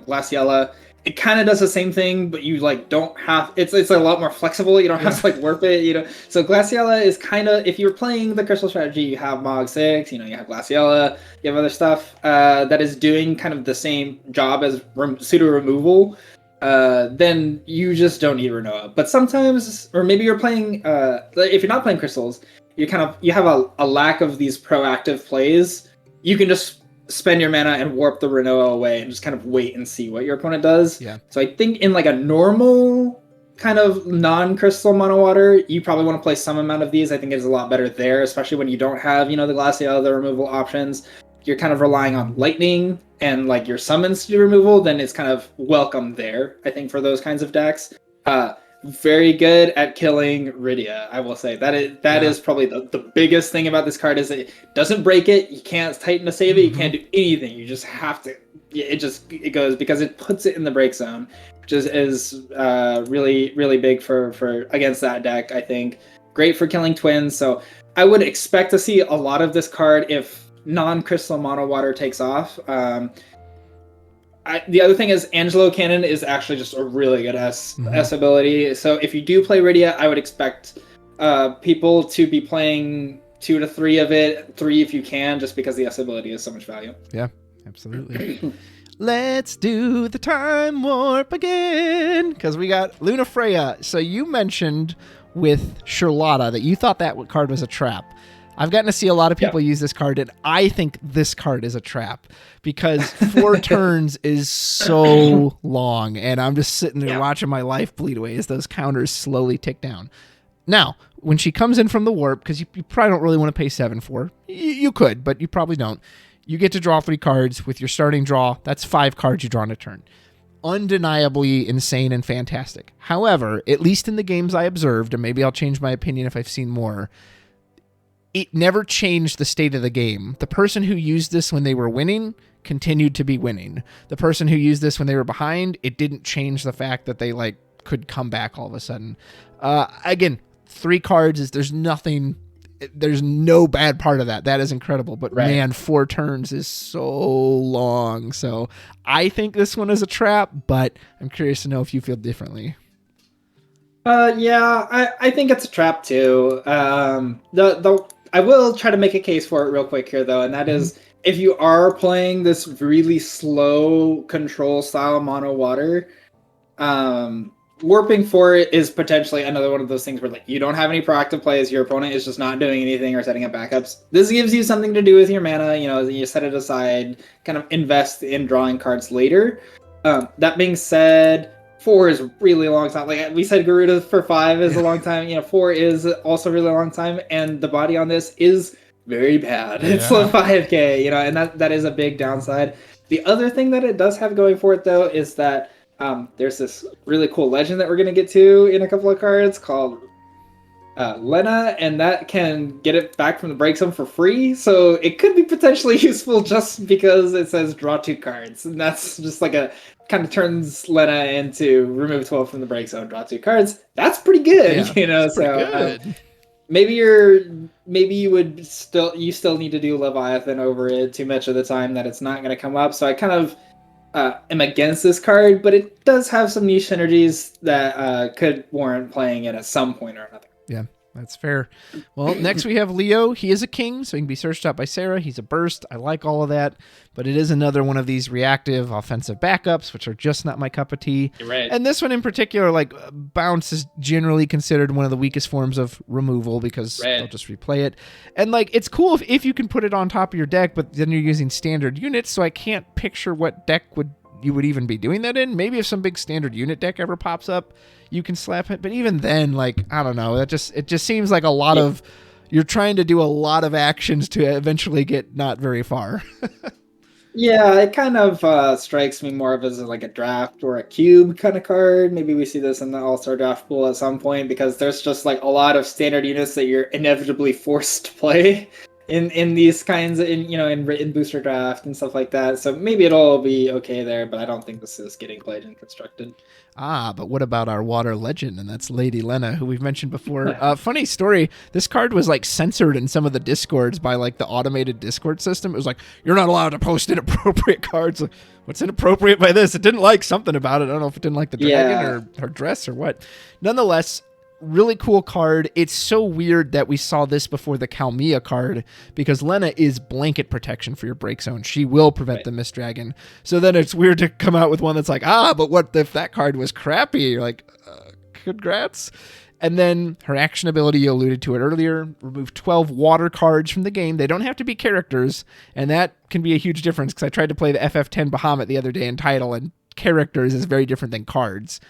Glaciella. It kind of does the same thing, but you like don't have. It's a lot more flexible. You don't have to like warp it. You know, so Glaciella is kind of, if you're playing the crystal strategy, you have Mog 6. You know, you have Glaciella. You have other stuff that is doing kind of the same job as pseudo removal. Then you just don't need Renoa. But sometimes, or maybe you're playing. If you're not playing crystals, you have a lack of these proactive plays. You can just spend your mana and warp the Renoa away and just kind of wait and see what your opponent does.
Yeah.
So I think in like a normal kind of non-crystal mono water, you probably want to play some amount of these. I think it's a lot better there, especially when you don't have, you know, the Glacial, the removal options. You're kind of relying on lightning and like your summons to do removal, then it's kind of welcome there, I think, for those kinds of decks. Very good at killing Rydia, I will say. That is probably the biggest thing about this card, is that it doesn't break it, you can't tighten to save it, you can't do anything. You just have to, it goes, because it puts it in the break zone, which is really, really big for against that deck, I think. Great for killing twins, so I would expect to see a lot of this card if non-crystal mono water takes off. The other thing is Angelo Cannon is actually just a really good S ability. So if you do play Rydia, I would expect people to be playing 2 to 3 of it, 3 if you can, just because the S ability is so much value.
Yeah, absolutely. Let's do the time warp again, because we got Luna Freya. So you mentioned with Charlotta that you thought that card was a trap. I've gotten to see a lot of people use this card, and I think this card is a trap, because 4 turns is so long, and I'm just sitting there watching my life bleed away as those counters slowly tick down. Now, when she comes in from the warp, because you probably don't really want to pay 7 for, you could, but you probably don't. You get to draw 3 cards with your starting draw. That's 5 cards you draw in a turn. Undeniably insane and fantastic. However, at least in the games I observed, and maybe I'll change my opinion if I've seen more, it never changed the state of the game. The person who used this when they were winning continued to be winning. The person who used this when they were behind, it didn't change the fact that they like could come back all of a sudden. Again, 3 cards is there's no bad part of that. That is incredible. But man, 4 turns is so long. So I think this one is a trap, but I'm curious to know if you feel differently.
I think it's a trap too. I will try to make a case for it real quick here, though, and that is, if you are playing this really slow control style mono water, Warping 4 is potentially another one of those things where like you don't have any proactive plays, your opponent is just not doing anything or setting up backups. This gives you something to do with your mana, you set it aside, kind of invest in drawing cards later. That being said, 4 is really a long time. Like we said, Garuda for 5 is a long time. 4 is also really a long time, and the body on this is very bad. It's like 5k, and that is a big downside. The other thing that it does have going for it though is that there's this really cool legend that we're going to get to in a couple of cards called Lena, and that can get it back from the break zone for free. So it could be potentially useful just because it says draw 2 cards. And that's just like kind of turns Lena into remove 12 from the break zone, draw 2 cards. That's pretty good,
That's
so
good.
maybe you still need to do Leviathan over it too much of the time that it's not going to come up. So I kind of am against this card, but it does have some niche synergies that could warrant playing it at some point or another.
Yeah, that's fair. Well, next we have Leo. He is a king, so he can be searched out by Sarah. He's a burst. I like all of that, but it is another one of these reactive offensive backups, which are just not my cup of tea.
You're right.
And this one in particular, like bounce is generally considered one of the weakest forms of removal because they'll just replay it. And like it's cool if you can put it on top of your deck, but then you're using standard units, so I can't picture what deck you would even be doing that in. Maybe if some big standard unit deck ever pops up, you can slap it. But even then, like, I don't know. It just seems like a lot of, you're trying to do a lot of actions to eventually get not very far.
Yeah, it kind of strikes me more of as like a draft or a cube kind of card. Maybe we see this in the All-Star draft pool at some point because there's just like a lot of standard units that you're inevitably forced to play in these kinds of, in booster draft and stuff like that. So maybe it'll be okay there, but I don't think this is getting played and constructed.
But what about our water legend? And that's Lady Lena, who we've mentioned before. Funny story. This card was like censored in some of the discords by like the automated Discord system. It was like, you're not allowed to post inappropriate cards. Like, what's inappropriate by this? It didn't like something about it. I don't know if it didn't like the dragon or her dress or what. Nonetheless, really cool card. It's so weird that we saw this before the Kalmia card because Lena is blanket protection for your break zone. She will prevent the Mist Dragon. So then it's weird to come out with one that's like, but what if that card was crappy? You're like, congrats. And then her action ability, you alluded to it earlier, remove 12 water cards from the game. They don't have to be characters, and that can be a huge difference because I tried to play the FF10 Bahamut the other day in Title, and characters is very different than cards.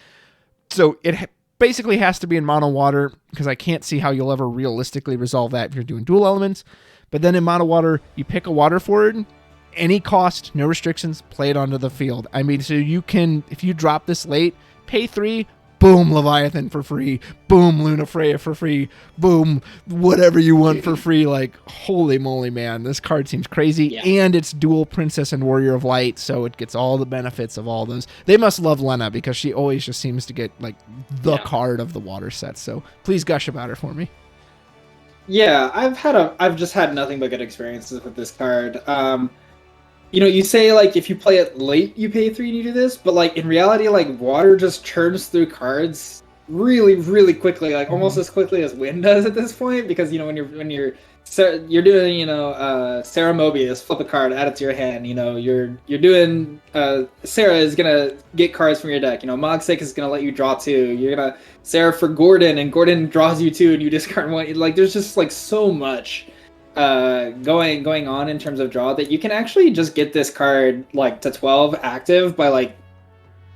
So it basically has to be in mono water because I can't see how you'll ever realistically resolve that if you're doing dual elements. But then in mono water, you pick a water forward, any cost, no restrictions, play it onto the field. I mean, so you can, if you drop this late, pay 3, boom, Leviathan for free, boom, Luna Freya for free, boom, whatever you want for free. Like, holy moly, man, this card seems crazy. And it's dual Princess and Warrior of Light, so it gets all the benefits of all those. They must love Lena because she always just seems to get like the card of the water set. So please gush about her for me.
Yeah, I've just had nothing but good experiences with this card. You say like if you play it late, you pay 3 and you do this, but like in reality, like water just churns through cards really, really quickly, like almost as quickly as wind does at this point. Because when you're doing Sarah Mobius, flip a card, add it to your hand. You're doing Sarah is gonna get cards from your deck. Mogsake is gonna let you draw 2. You're gonna Sarah for Gordon, and Gordon draws you 2, and you discard 1. Like there's just like so much going on in terms of draw that you can actually just get this card like to 12 active by like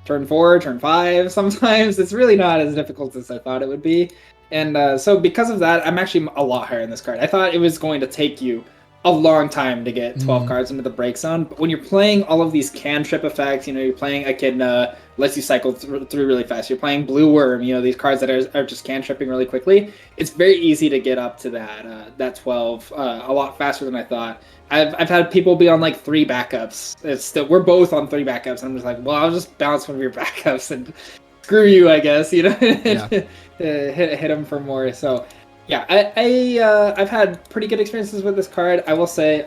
turn 4, turn 5. Sometimes it's really not as difficult as I thought it would be, and so because of that, I'm actually a lot higher in this card. I thought it was going to take you a long time to get 12 cards into the break zone, but when you're playing all of these cantrip effects, you're playing Echidna, lets you cycle through really fast. You're playing Blue Worm, these cards that are just cantripping really quickly. It's very easy to get up to that 12 a lot faster than I thought. I've had people be on like 3 backups. We're both on 3 backups, and I'm just like, well, I'll just bounce one of your backups and screw you, I guess. Hit them for more. So yeah, I've had pretty good experiences with this card. I will say,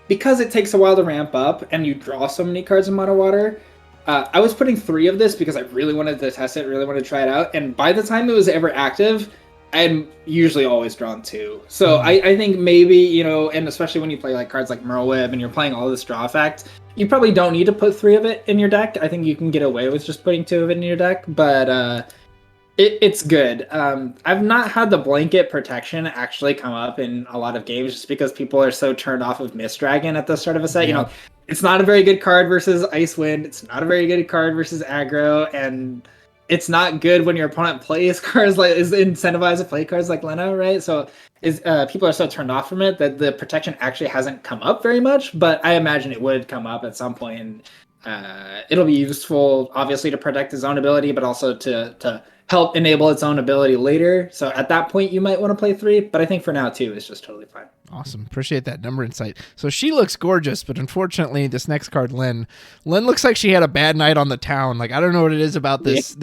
because it takes a while to ramp up and you draw so many cards in mono water, I was putting 3 of this because I really wanted to test it, really wanted to try it out. And by the time it was ever active, I'm usually always drawn 2. So I think maybe, you know, and especially when you play like cards like Merlwyb and you're playing all this draw effect, you probably don't need to put 3 of it in your deck. I think you can get away with just putting 2 of it in your deck, but it's good. I've not had the blanket protection actually come up in a lot of games just because people are so turned off of Mist Dragon at the start of a set. Yeah. You know, it's not a very good card versus Icewind. It's not a very good card versus aggro, and it's not good when your opponent plays cards like is incentivized to play cards like Lena, right? So people are so turned off from it that the protection actually hasn't come up very much, but I imagine it would come up at some point. And it'll be useful, obviously, to protect its own ability, but also to help enable its own ability later. So at that point, you might want to play 3, but I think for now, 2 is just totally fine.
Awesome. Appreciate that number insight. So she looks gorgeous, but unfortunately, this next card, Lynn looks like she had a bad night on the town. Like, I don't know what it is about this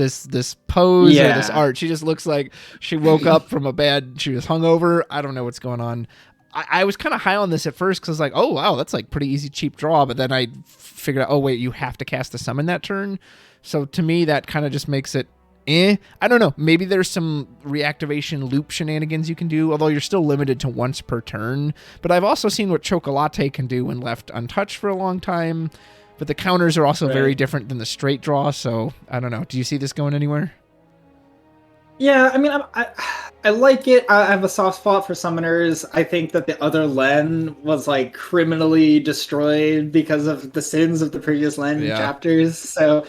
pose or this art. She just looks like she woke up from she was hungover. I don't know what's going on. I was kind of high on this at first because I was like, oh, wow, that's like pretty easy, cheap draw. But then I figured out, oh, wait, you have to cast a summon that turn. So to me, that kind of just makes it I don't know. Maybe there's some reactivation loop shenanigans you can do, although you're still limited to once per turn. But I've also seen what Chocolate can do when left untouched for a long time. But the counters are also very different than the straight draw, so I don't know. Do you see this going anywhere?
Yeah, I mean, I like it. I have a soft spot for summoners. I think that the other Len was like criminally destroyed because of the sins of the previous Len chapters. So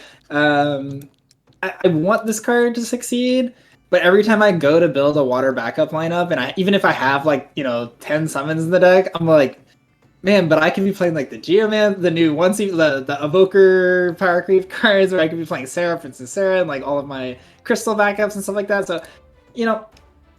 I want this card to succeed, but every time I go to build a water backup lineup, and even if I have like, you know, 10 summons in the deck, I'm like, man, but I could be playing like the Geoman, the new the Evoker Power Creep cards, or I could be playing Sarah, Princess Sarah, and like all of my crystal backups and stuff like that. So, you know,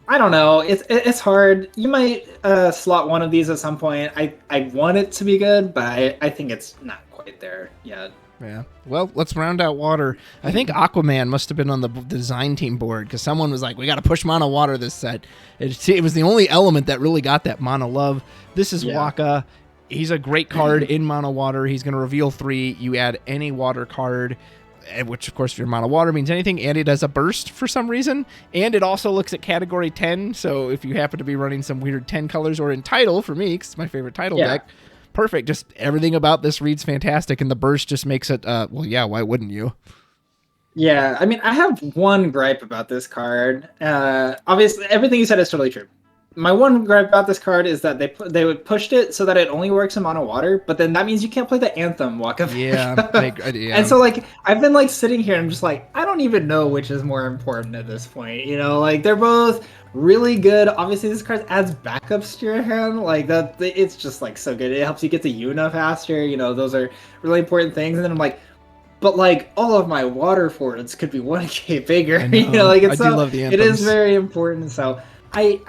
I don't know. It's hard. You might slot one of these at some point. I want it to be good, but I think it's not quite there yet.
Yeah. Well, let's round out water. I think Aquaman must have been on the design team board because someone was like, we got to push mono water this set. It was the only element that really got that mono love. This is Waka. He's a great card in mono water. He's going to reveal 3. You add any water card, which, of course, if you're mono water means anything, and it has a burst for some reason. And it also looks at category 10. So if you happen to be running some weird 10 colors or in title, for me, because it's my favorite title deck, perfect. Just everything about this reads fantastic, and the burst just makes it, well, yeah, why wouldn't you?
Yeah, I mean, I have one gripe about this card. Obviously, everything you said is totally true. My one gripe about this card is that they would pushed it so that it only works in mono water, but then that means you can't play the Anthem Walk of
yeah.
And so, like, I've been, like, sitting here and I'm just like, I don't even know which is more important at this point, you know? Like, they're both really good. Obviously, this card adds backups to your hand. Like, it's just, like, so good. It helps you get to Yuna faster, you know? Those are really important things. And then I'm like, but, like, all of my water forwards could be 1k bigger. You know, like, it's
I do love the
it is very important. So, I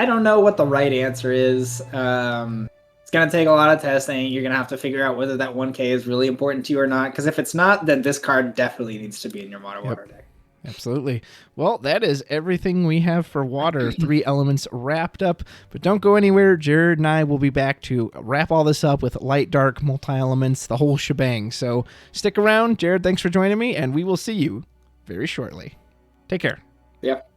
don't know what the right answer is. It's going to take a lot of testing. You're going to have to figure out whether that 1k is really important to you or not. Because if it's not, then this card definitely needs to be in your mono water deck.
Absolutely. Well, that is everything we have for water. 3 elements wrapped up. But don't go anywhere. Jared and I will be back to wrap all this up with light, dark, multi-elements, the whole shebang. So stick around. Jared, thanks for joining me, and we will see you very shortly. Take care.
Yep.